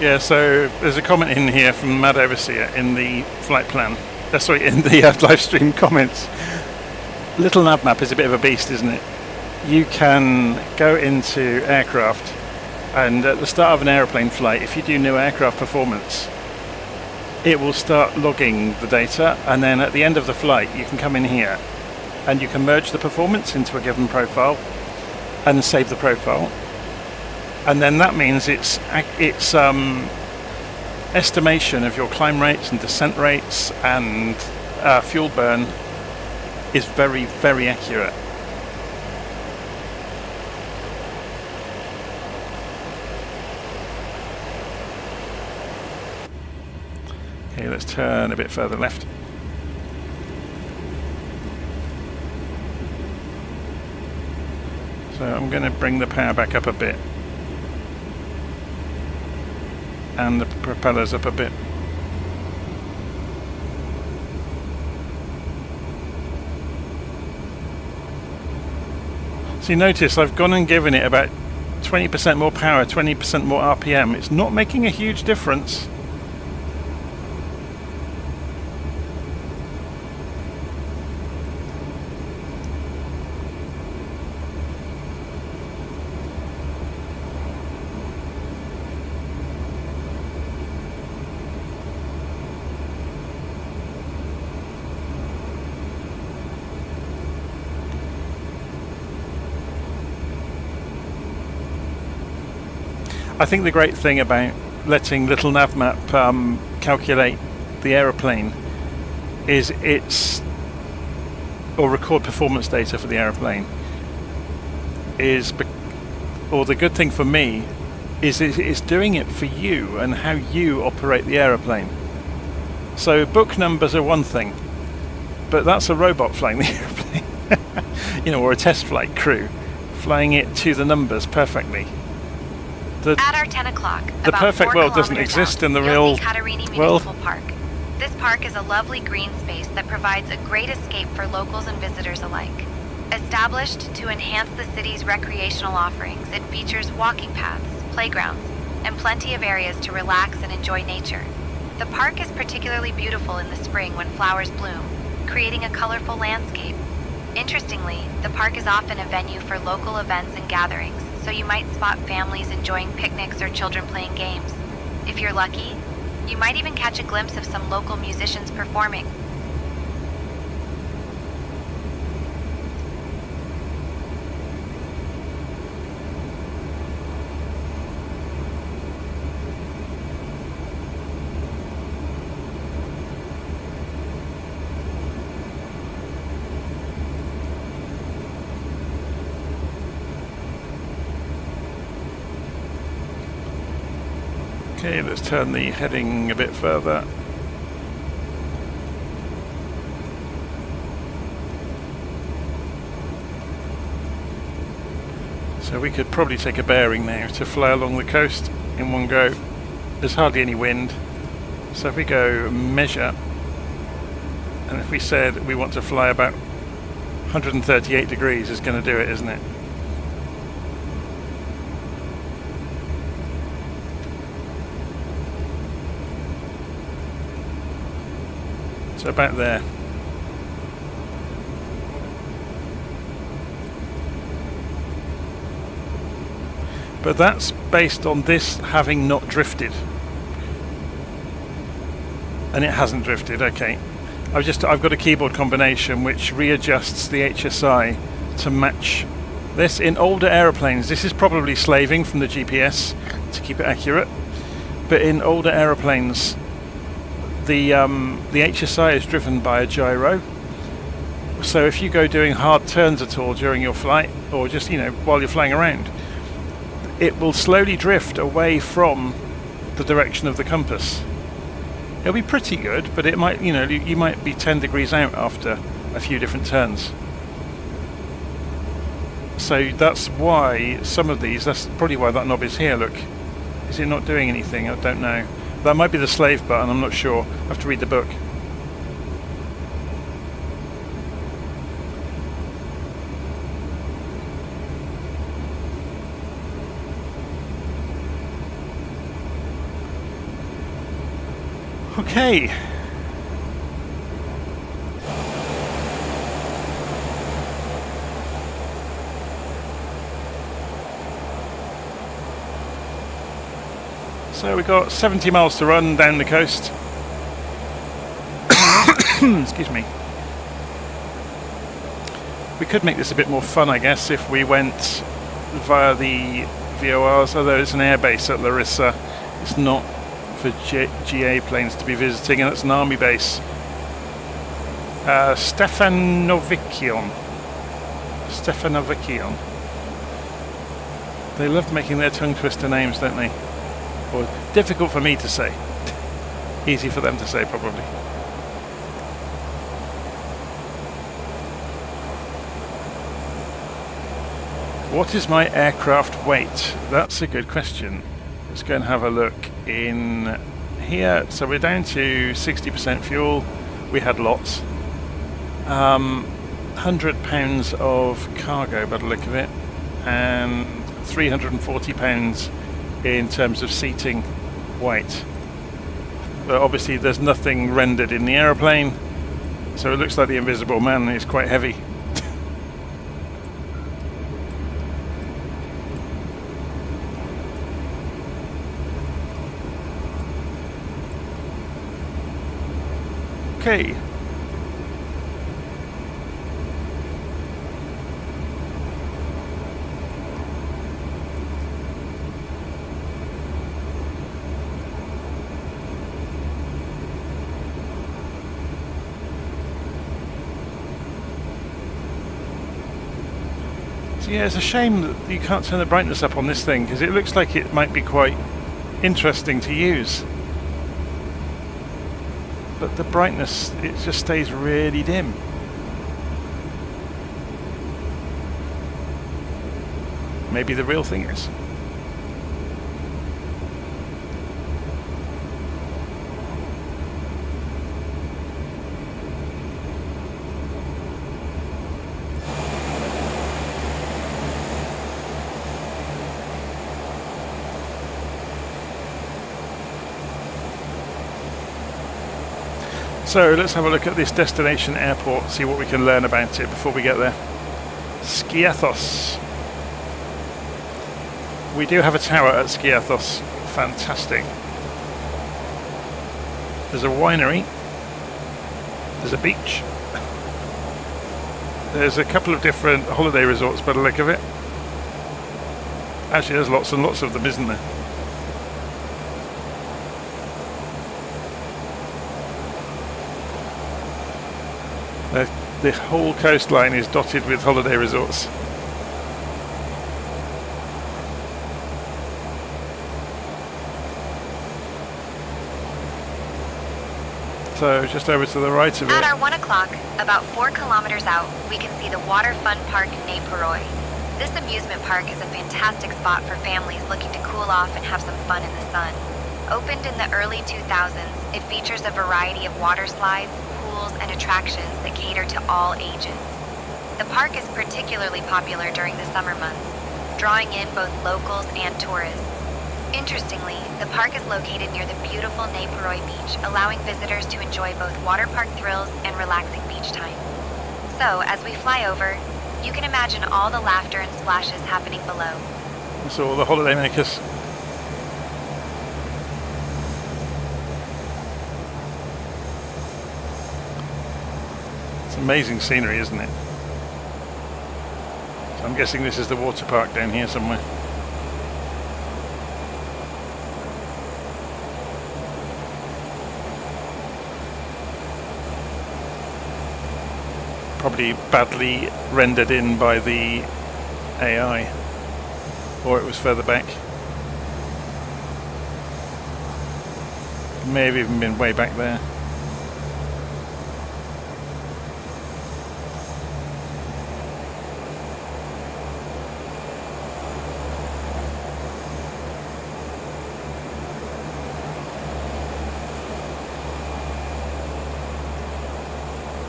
Yeah, so there's a comment in here from Mad Overseer in the flight plan. In the live stream comments. Little nav map is a bit of a beast, isn't it? You can go into aircraft, and at the start of an aeroplane flight, if you do new aircraft performance, it will start logging the data, and then at the end of the flight, you can come in here, and you can merge the performance into a given profile, and save the profile. And then that means it's estimation of your climb rates and descent rates and fuel burn is very, very accurate. Okay, let's turn a bit further left. So I'm going to bring the power back up a bit. And the propellers up a bit. So you notice I've gone and given it about 20% more power, 20% more RPM. It's not making a huge difference. I think the great thing about letting Little Navmap calculate the aeroplane is or record performance data for the aeroplane or the good thing for me is it's doing it for you and how you operate the aeroplane. So book numbers are one thing, but that's a robot flying the aeroplane, or a test flight crew flying it to the numbers perfectly. At our 10 o'clock, the perfect world doesn't exist in the real world. Park. This park is a lovely green space that provides a great escape for locals and visitors alike. Established to enhance the city's recreational offerings, it features walking paths, playgrounds, and plenty of areas to relax and enjoy nature. The park is particularly beautiful in the spring when flowers bloom, creating a colorful landscape. Interestingly, the park is often a venue for local events and gatherings, so you might spot families enjoying picnics or children playing games. If you're lucky, you might even catch a glimpse of some local musicians performing. Okay, let's turn the heading a bit further. So we could probably take a bearing now to fly along the coast in one go. There's hardly any wind. So if we go measure, and if we said we want to fly about 138 degrees is going to do it, isn't it? So about there. But that's based on this having not drifted. And it hasn't drifted, okay. I've got a keyboard combination which readjusts the HSI to match this. In older aeroplanes, this is probably slaving from the GPS to keep it accurate. But in older aeroplanes, the HSI is driven by a gyro. So if you go doing hard turns at all during your flight, or just, you know, while you're flying around, it will slowly drift away from the direction of the compass. It'll be pretty good, but it might, you know, you might be 10 degrees out after a few different turns. So that's why some of these, that's probably why that knob is here, look. Is it not doing anything? I don't know. That might be the slave button, I'm not sure. I have to read the book. Okay. So we've got 70 miles to run down the coast. Excuse me. We could make this a bit more fun, I guess, if we went via the VORs, although it's an airbase at Larissa. It's not for GA planes to be visiting, and it's an army base. Stefanovikion. They love making their tongue twister names, don't they? Or difficult for me to say. Easy for them to say, probably. What is my aircraft weight? That's a good question. Let's go and have a look in here. So we're down to 60% fuel. We had lots. 100 pounds of cargo by the look of it, and 340 pounds in terms of seating weight. But obviously there's nothing rendered in the aeroplane, so it looks like the Invisible Man is quite heavy. Okay. So yeah, it's a shame that you can't turn the brightness up on this thing, because it looks like it might be quite interesting to use. But the brightness, it just stays really dim. Maybe the real thing is. So let's have a look at this destination airport, see what we can learn about it before we get there. Skiathos. We do have a tower at Skiathos. Fantastic. There's a winery. There's a beach. There's a couple of different holiday resorts by the look of it. Actually, there's lots and lots of them, isn't there? The whole coastline is dotted with holiday resorts. So just over to the right of it. At our 1 o'clock, about 4 kilometers out, we can see the Water Fun Park Neighborhood. This amusement park is a fantastic spot for families looking to cool off and have some fun in the sun. Opened in the early 2000s, it features a variety of water slides, pools, and attractions that cater to all ages. The park is particularly popular during the summer months, drawing in both locals and tourists. Interestingly, the park is located near the beautiful Neighborhood Beach, allowing visitors to enjoy both water park thrills and relaxing beach time. So, as we fly over, you can imagine all the laughter and splashes happening below. So all the holidaymakers. It's amazing scenery, isn't it? So I'm guessing this is the water park down here somewhere. Probably badly rendered in by the AI, or it was further back. May have even been way back there.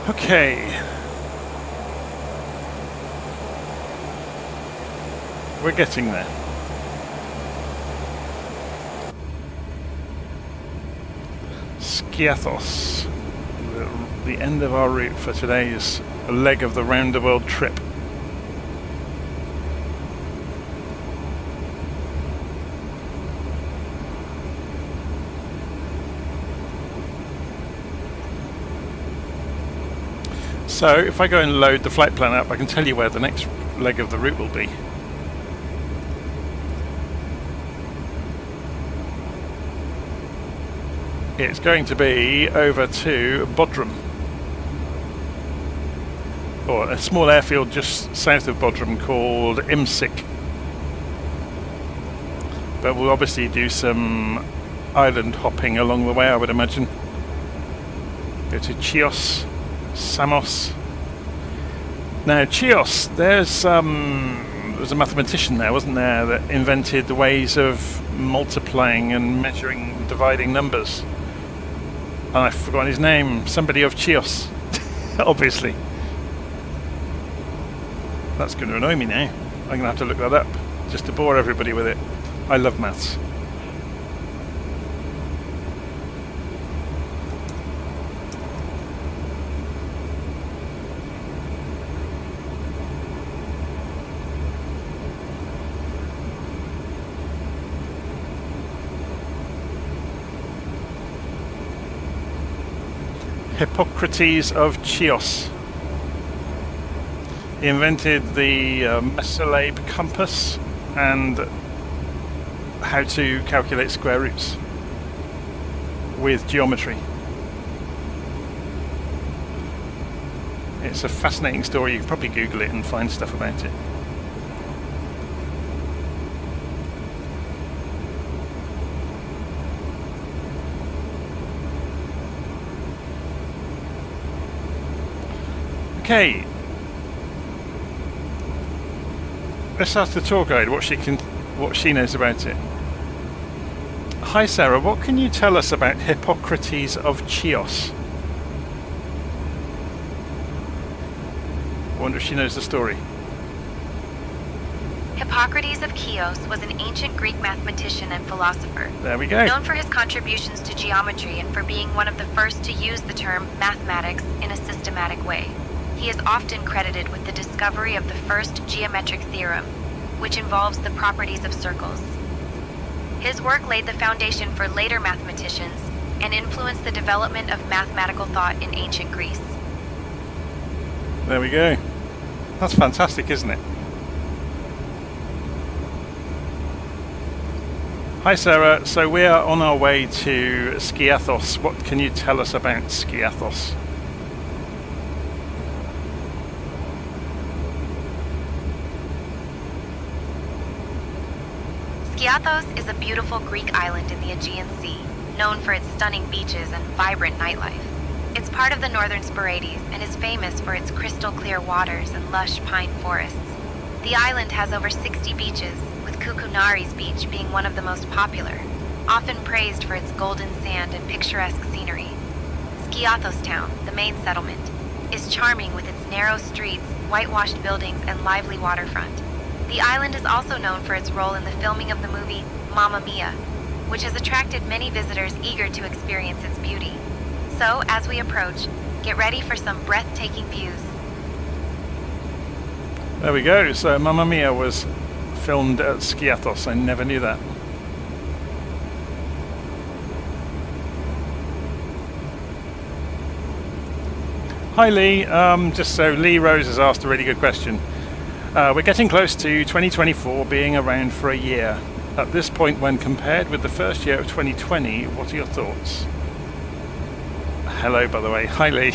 Okay. We're getting there. Skiathos, the end of our route for today's leg of the round the world trip. So if I go and load the flight plan up, I can tell you where the next leg of the route will be. It's going to be over to Bodrum, or a small airfield just south of Bodrum called Imsik. But we'll obviously do some island hopping along the way, I would imagine. Go to Chios, Samos. Now Chios, there's a mathematician there, wasn't there, that invented the ways of multiplying and measuring and dividing numbers. And I've forgotten his name. Somebody of Chios, obviously. That's going to annoy me now. I'm going to have to look that up just to bore everybody with it. I love maths. Hippocrates of Chios. He invented the Mesolabe compass and how to calculate square roots with geometry. It's a fascinating story. You can probably Google it and find stuff about it. Okay, let's ask the tour guide what she knows about it. Hi Sarah, what can you tell us about Hippocrates of Chios? I wonder if she knows the story. Hippocrates of Chios was an ancient Greek mathematician and philosopher. There we go. Known for his contributions to geometry and for being one of the first to use the term mathematics in a systematic way. He is often credited with the discovery of the first geometric theorem, which involves the properties of circles. His work laid the foundation for later mathematicians and influenced the development of mathematical thought in ancient Greece. There we go. That's fantastic, isn't it? Hi Sarah, so we are on our way to Skiathos. What can you tell us about Skiathos? Skiathos is a beautiful Greek island in the Aegean Sea, known for its stunning beaches and vibrant nightlife. It's part of the Northern Sporades and is famous for its crystal clear waters and lush pine forests. The island has over 60 beaches, with Kukunari's beach being one of the most popular, often praised for its golden sand and picturesque scenery. Skiathos town, the main settlement, is charming with its narrow streets, whitewashed buildings, and lively waterfront. The island is also known for its role in the filming of the movie Mamma Mia, which has attracted many visitors eager to experience its beauty. So, as we approach, get ready for some breathtaking views. There we go. So Mamma Mia was filmed at Skiathos. I never knew that. Hi Lee, just so Lee Rose has asked a really good question. We're getting close to 2024 being around for a year. At this point, when compared with the first year of 2020, what are your thoughts? Hello, by the way. Hi Lee.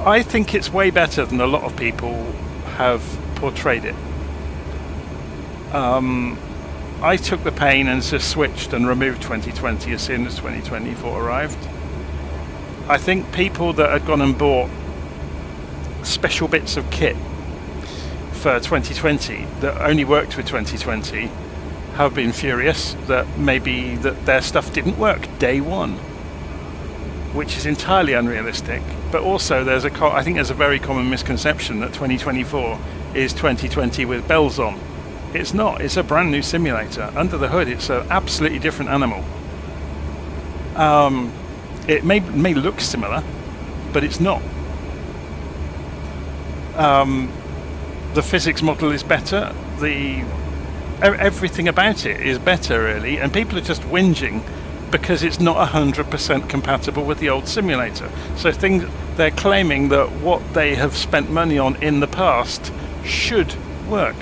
I think it's way better than a lot of people have portrayed it. I took the pain and just switched and removed 2020 as soon as 2024 arrived. I think people that had gone and bought special bits of kit for 2020 that only worked with 2020 have been furious that maybe that their stuff didn't work day one, which is entirely unrealistic. But also I think there's a very common misconception that 2024 is 2020 with bells on. It's not. It's a brand new simulator. Under the hood, it's an absolutely different animal. It may look similar, but it's not. The physics model is better. Everything about it is better, really. And people are just whinging because it's not 100% compatible with the old simulator. So they're claiming that what they have spent money on in the past should work.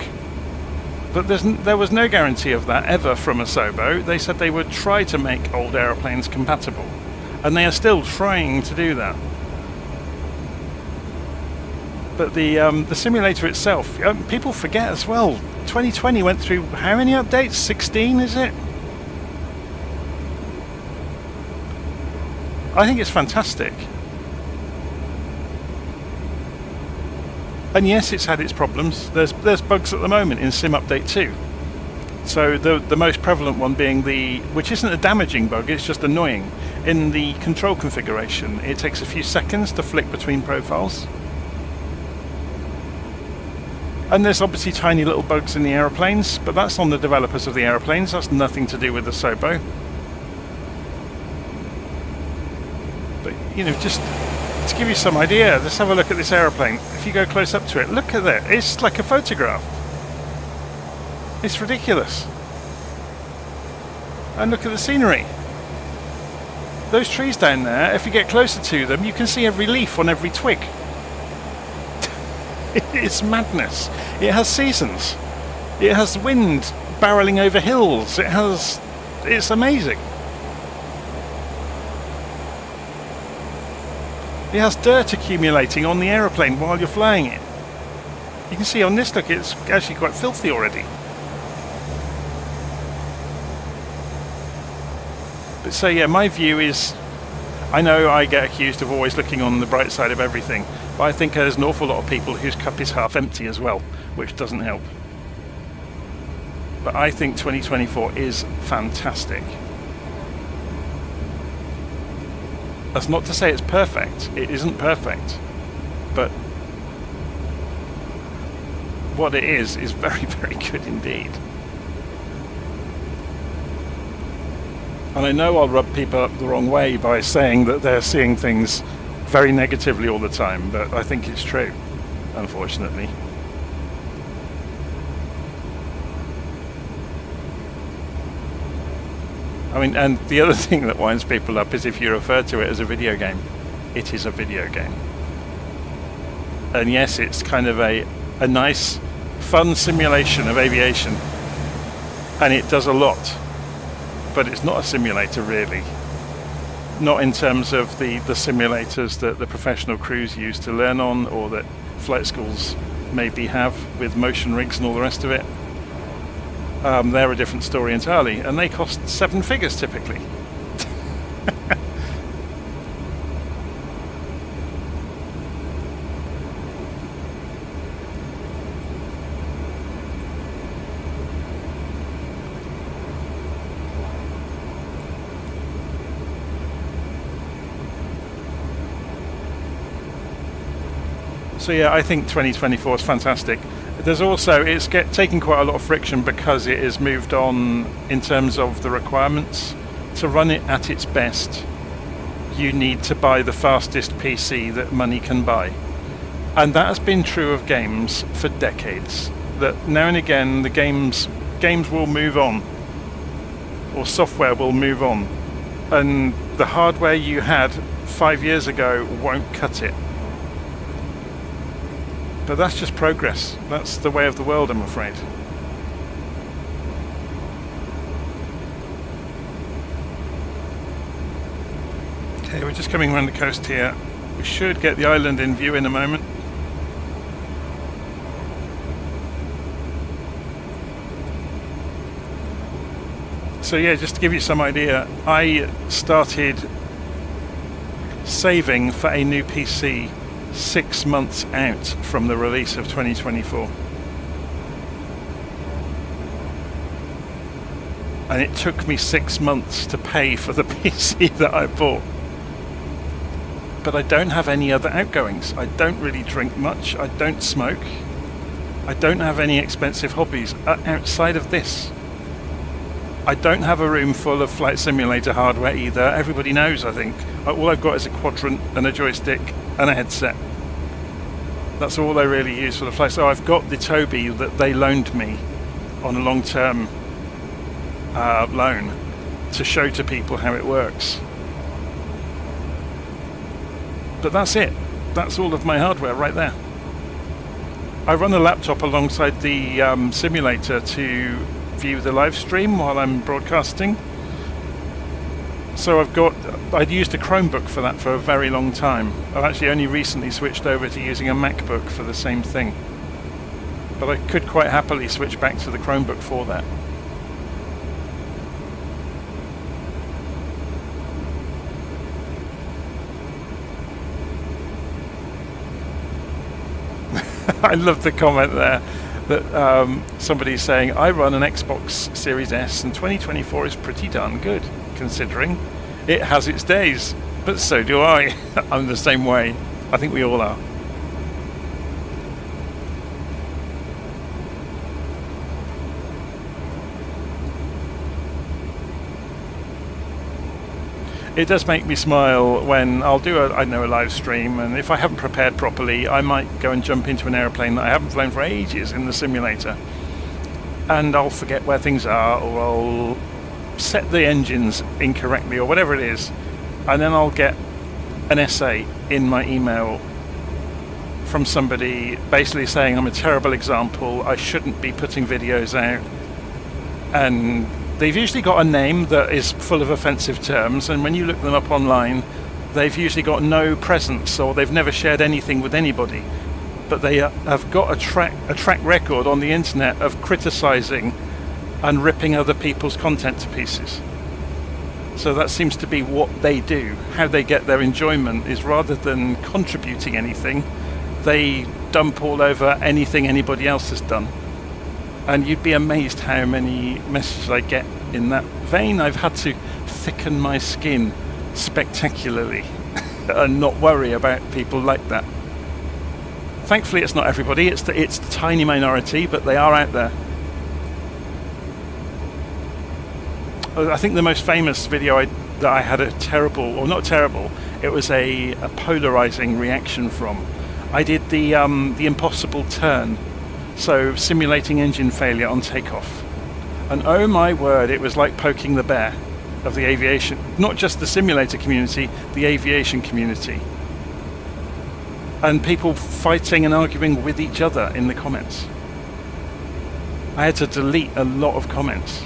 But there was no guarantee of that ever from Asobo. They said they would try to make old aeroplanes compatible, and they are still trying to do that. But the simulator itself, people forget as well. 2020 went through how many updates? 16, is it? I think it's fantastic. And yes, it's had its problems. There's bugs at the moment in Sim Update 2. So the most prevalent one being which isn't a damaging bug, it's just annoying. In the control configuration, it takes a few seconds to flick between profiles. And there's obviously tiny little bugs in the aeroplanes, but that's on the developers of the aeroplanes. That's nothing to do with the Asobo. But, just to give you some idea, let's have a look at this aeroplane. If you go close up to it, look at that. It's like a photograph. It's ridiculous. And look at the scenery. Those trees down there, if you get closer to them, you can see every leaf on every twig. It's madness. It has seasons. It has wind barreling over hills. It's amazing. It has dirt accumulating on the aeroplane while you're flying it. You can see on this look, it's actually quite filthy already. But so yeah, my view is, I know I get accused of always looking on the bright side of everything, but I think there's an awful lot of people whose cup is half empty as well, which doesn't help. But I think 2024 is fantastic. That's not to say it's perfect. It isn't perfect. But what it is very, very good indeed. And I know I'll rub people up the wrong way by saying that they're seeing things very negatively all the time, but I think it's true, unfortunately. I mean, and the other thing that winds people up is if you refer to it as a video game. It is a video game. And yes, it's kind of a nice, fun simulation of aviation. And it does a lot. But it's not a simulator, really. Not in terms of the simulators that the professional crews use to learn on, or that flight schools maybe have with motion rigs and all the rest of it. They're a different story entirely, and they cost 7 figures typically. So yeah, I think 2024 is fantastic. There's also, it's taking quite a lot of friction because it has moved on in terms of the requirements. To run it at its best, you need to buy the fastest PC that money can buy. And that has been true of games for decades. That now and again the games will move on, or software will move on, and the hardware you had 5 years ago won't cut it. But that's just progress. That's the way of the world, I'm afraid. Okay, we're just coming around the coast here. We should get the island in view in a moment. So yeah, just to give you some idea, I started saving for a new PC 6 months out from the release of 2024. And it took me 6 months to pay for the PC that I bought. But I don't have any other outgoings. I don't really drink much. I don't smoke. I don't have any expensive hobbies outside of this. I don't have a room full of flight simulator hardware either. Everybody knows, I think. All I've got is a quadrant and a joystick and a headset. That's all I really use for the flight. So I've got the Toby that they loaned me on a long-term loan to show to people how it works. But that's it. That's all of my hardware right there. I run a laptop alongside the simulator to view the live stream while I'm broadcasting. So I'd used a Chromebook for that for a very long time. I've actually only recently switched over to using a MacBook for the same thing. But I could quite happily switch back to the Chromebook for that. I love the comment there that somebody's saying, I run an Xbox Series S and 2024 is pretty darn good, considering it has its days. But so do I. I'm the same way. I think we all are. It does make me smile when I'll do a live stream, and if I haven't prepared properly, I might go and jump into an aeroplane that I haven't flown for ages in the simulator, and I'll forget where things are, or I'll set the engines incorrectly, or whatever it is, and then I'll get an essay in my email from somebody basically saying I'm a terrible example, I shouldn't be putting videos out, and they've usually got a name that is full of offensive terms, and when you look them up online, they've usually got no presence, or they've never shared anything with anybody. But they have got a track record on the internet of criticizing and ripping other people's content to pieces. So that seems to be what they do. How they get their enjoyment is, rather than contributing anything, they dump all over anything anybody else has done. And you'd be amazed how many messages I get in that vein. I've had to thicken my skin spectacularly and not worry about people like that. Thankfully, it's not everybody. It's the tiny minority, but they are out there. I think the most famous video that I had a terrible, or not terrible, it was a polarizing reaction from. I did the impossible turn. So simulating engine failure on takeoff, and oh my word, it was like poking the bear of the aviation, not just the simulator community, the aviation community, and people fighting and arguing with each other in the comments. I had to delete a lot of comments.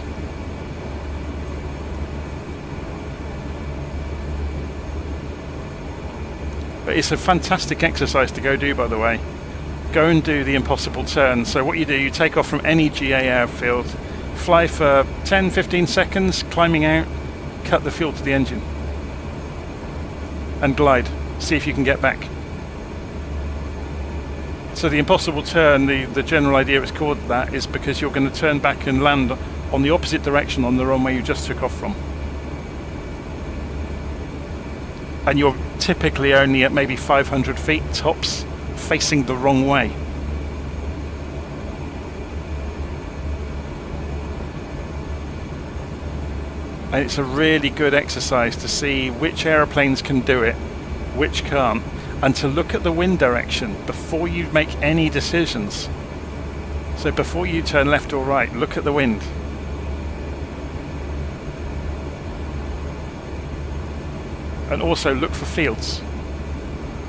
But it's a fantastic exercise to go do, by the way. Go and do the impossible turn. So what you do, you take off from any GA airfield, fly for 10-15 seconds, climbing out, cut the fuel to the engine, and glide. See if you can get back. So the impossible turn, the general idea it's called that is because you're going to turn back and land on the opposite direction on the runway you just took off from. And you're typically only at maybe 500 feet tops facing the wrong way. And it's a really good exercise to see which aeroplanes can do it, which can't, and to look at the wind direction before you make any decisions. So before you turn left or right, look at the wind. And also look for fields.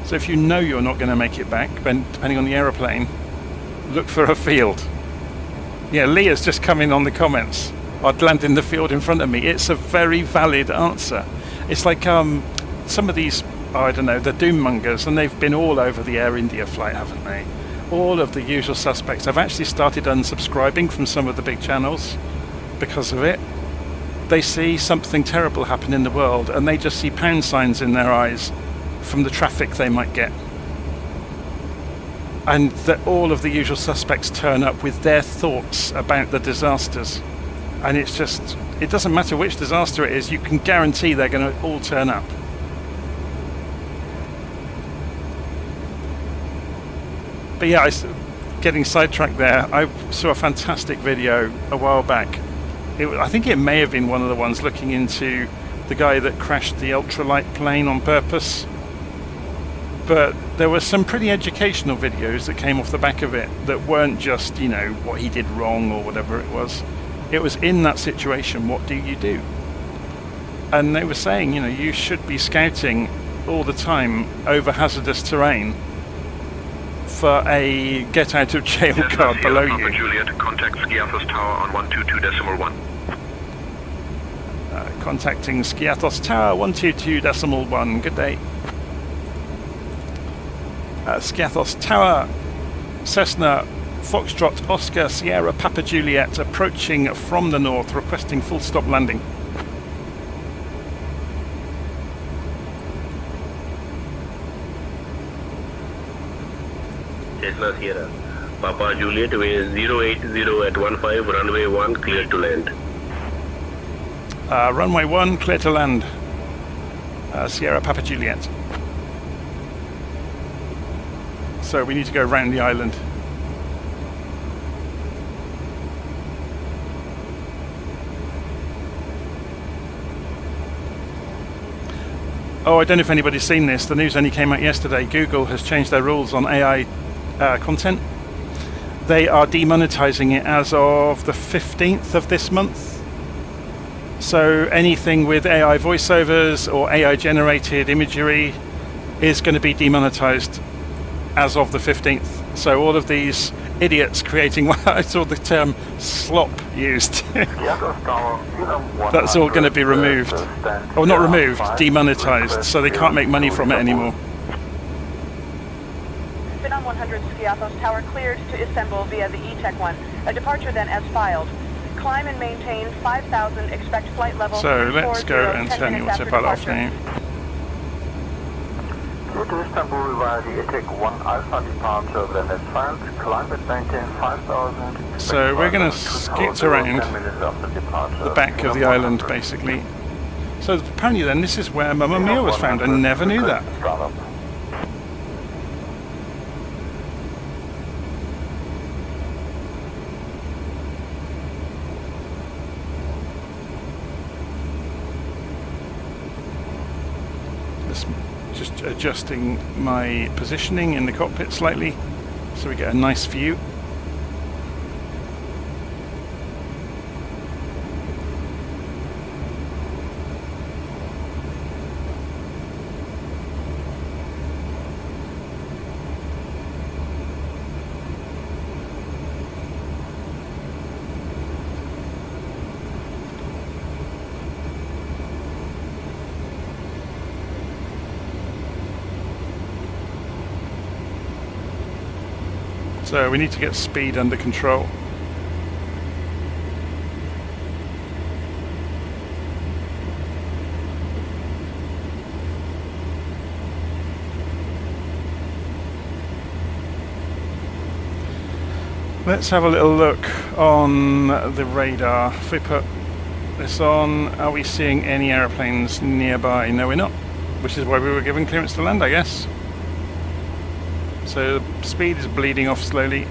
So if you know you're not going to make it back, then depending on the aeroplane, look for a field. Yeah, Leah's just come in on the comments. I'd land in the field in front of me. It's a very valid answer. It's like some of these, I don't know, the doom mongers, and they've been all over the Air India flight, haven't they? All of the usual suspects. I've actually started unsubscribing from some of the big channels because of it. They see something terrible happen in the world and they just see pound signs in their eyes from the traffic they might get. And that all of the usual suspects turn up with their thoughts about the disasters. And it's just, it doesn't matter which disaster it is, you can guarantee they're going to all turn up. But yeah, getting sidetracked there, I saw a fantastic video a while back. I think it may have been one of the ones looking into the guy that crashed the ultralight plane on purpose. But there were some pretty educational videos that came off the back of it that weren't just, you know, what he did wrong or whatever it was. It was in that situation, what do you do? And they were saying, you know, you should be scouting all the time over hazardous terrain for a get out of jail card below you. Juliet, contact Skiathos Tower on 122.1. Contacting Skiathos Tower 122.1. Good day. Skiathos Tower, Cessna, Foxtrot, Oscar, Sierra, Papa Juliet, approaching from the north, requesting full stop landing. Cessna Sierra, Papa Juliet, way 080 at 15, runway 1, clear to land. Runway 1, clear to land. Sierra, Papa Juliet. So we need to go around the island. Oh, I don't know if anybody's seen this. The news only came out yesterday. Google has changed their rules on AI content. They are demonetizing it as of the 15th of this month. So anything with AI voiceovers or AI generated imagery is going to be demonetized as of the 15th. So all of these idiots creating, I saw the term slop used. That's all going to be removed. Or not removed, demonetized, so they can't make money from it anymore. Spin on 100 Skiathos Tower cleared to Istanbul via the E-Tech 1. A departure then as filed. Climb and maintain 5,000, expect flight level. So let's go and tell you what's about off name. Go to Istanbul via the E-Tech 1 Alpha departure, then as filed. Climb and maintain 5,000. So we're going to skit around the back of the island, basically. So apparently then this is where Mamma Mia was found. I never knew that. Just adjusting my positioning in the cockpit slightly so we get a nice view. So we need to get speed under control. Let's have a little look on the radar. If we put this on, are we seeing any airplanes nearby? No, we're not, which is why we were given clearance to land, I guess. So the speed is bleeding off slowly.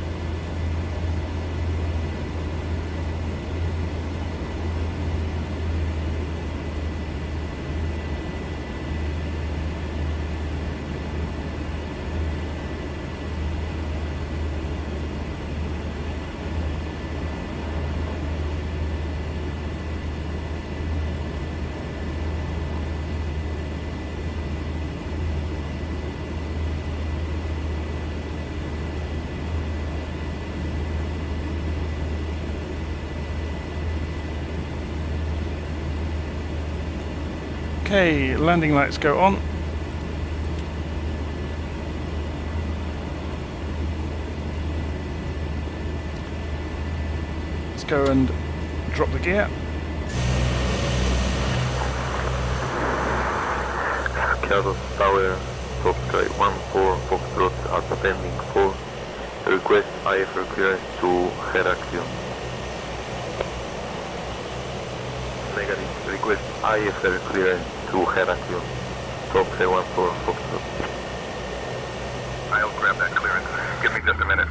Okay, landing lights go on. Let's go and drop the gear. Skiathos Tower, Foxtrot 14, Foxtrot at pending 4. Request IFR clearance to Heraklion. Negative. Request IFR clearance to Heraklion. Fox 14, Foxtrot. I'll grab that clearance. Give me just a minute.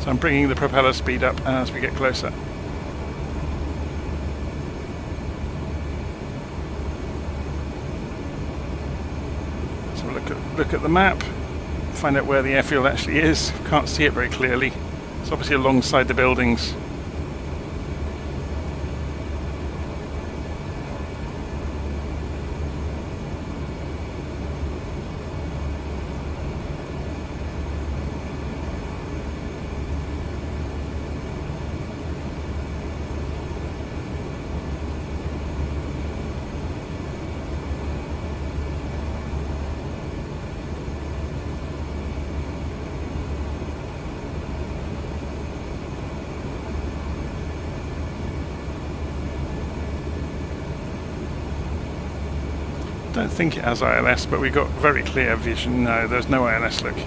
So I'm bringing the propeller speed up as we get closer. So look at the map, find out where the airfield actually is. Can't see it very clearly. It's obviously alongside the buildings. Don't think it has ILS, but we got very clear vision. No, there's no ILS, look.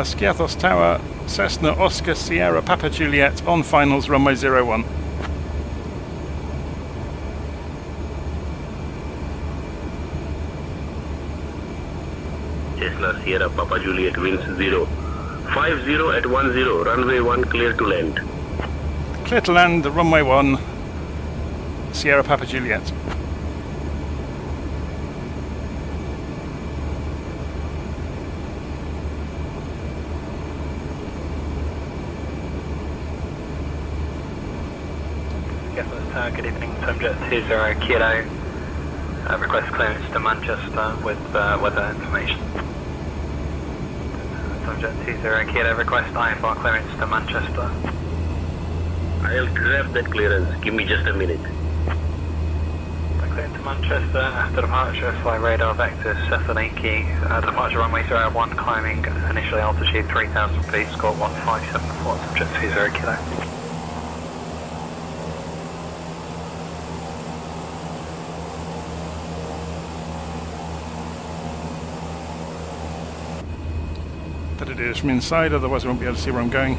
Skiathos Tower, Cessna Oscar Sierra Papa Juliet on finals runway 01. Cessna Sierra Papa Juliet winds 0. 50 at 10, runway 1 clear to land. Clear to land, runway 1, Sierra Papa Juliet. Good evening, Subjet 20 Kilo. Request clearance to Manchester with weather information. Subjet 20 Kilo, request IFR clearance to Manchester. I'll grab that clearance, give me just a minute. Clear to Manchester, after departure, fly radar vector Thessaloniki, departure runway 01, climbing initially altitude 3000 feet, score 1574, Subjet 20 Kilo. Better do this from inside, otherwise I won't be able to see where I'm going.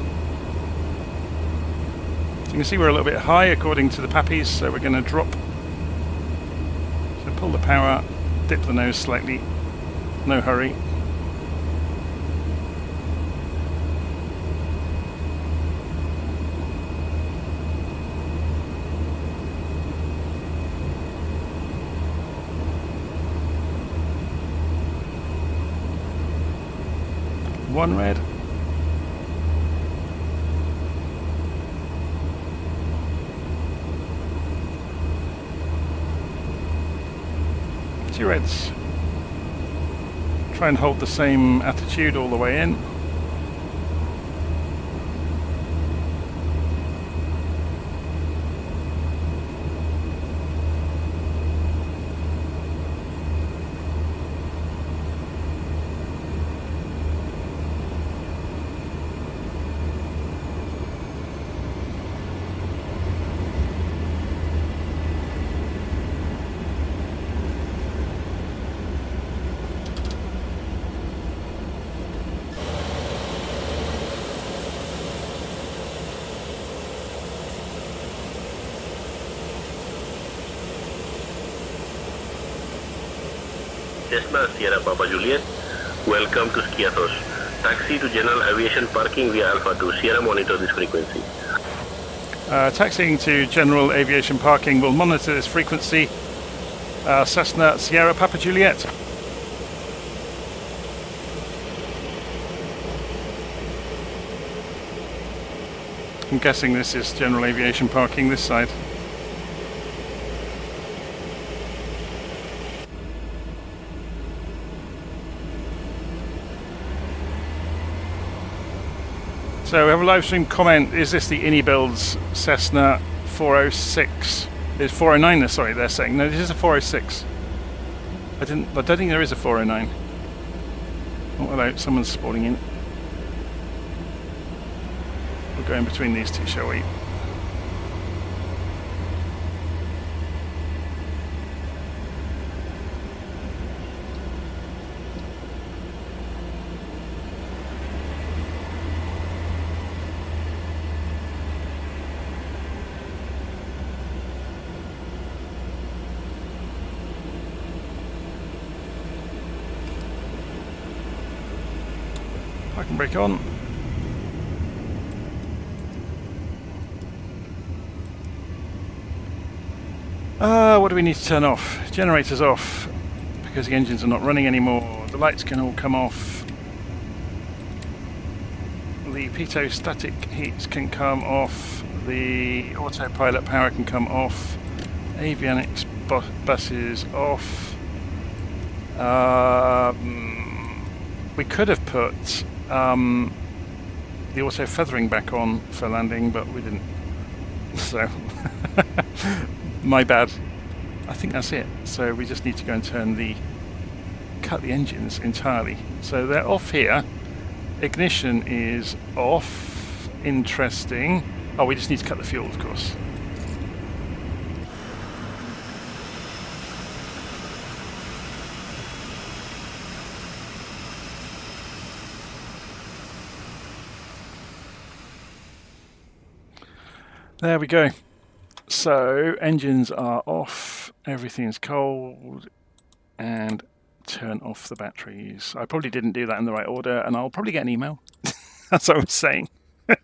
So you can see we're a little bit high according to the Pappies, so we're going to drop. So pull the power, dip the nose slightly, no hurry. One red. Two reds. Try and hold the same attitude all the way in. Cessna Sierra Papa Juliet, welcome to Skiathos. Taxi to general aviation parking via Alpha 2. Sierra, monitor this frequency. Taxiing to general aviation parking will monitor this frequency. Cessna Sierra Papa Juliet. I'm guessing this is general aviation parking this side. So we have a live stream comment. Is this the Inibuilds Cessna 406? It's 409. Sorry, they're saying no. This is a 406. I don't think there is a 409. Oh, hello, someone's spawning in. We'll go in between these two, shall we? I can break on. What do we need to turn off? Generators off because the engines are not running anymore. The lights can all come off. The pitot static heats can come off. The autopilot power can come off. Avionics buses off. We could have put the auto feathering back on for landing, but we didn't. So, my bad. I think that's it. So we just need to go and cut the engines entirely. So they're off here. Ignition is off. Interesting. Oh, we just need to cut the fuel, of course. There we go. So engines are off, everything's cold, and turn off the batteries. I probably didn't do that in the right order, and I'll probably get an email. That's what I was saying. But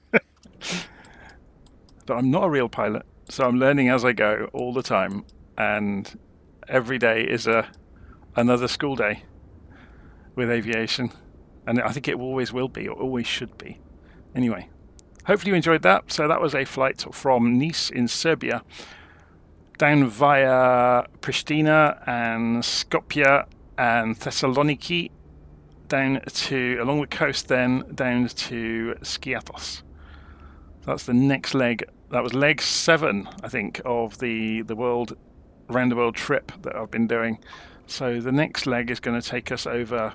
I'm not a real pilot, so I'm learning as I go all the time, and every day is another school day with aviation, and I think it always will be, or always should be. Anyway. Hopefully you enjoyed that. So that was a flight from Nice in Serbia down via Pristina and Skopje and Thessaloniki down to along the coast, then down to Skiathos. That's the next leg. That was leg 7, I think, of the round the world trip that I've been doing. So the next leg is going to take us over,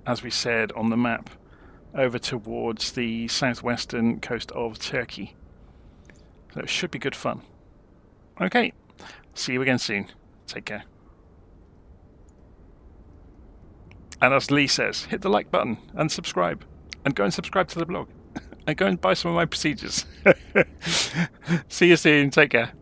as we said on the map, over towards the southwestern coast of Turkey. So it should be good fun. Okay, see you again soon. Take care. And as Lee says, hit the like button and subscribe. And go and subscribe to the blog. And go and buy some of my procedures. See you soon. Take care.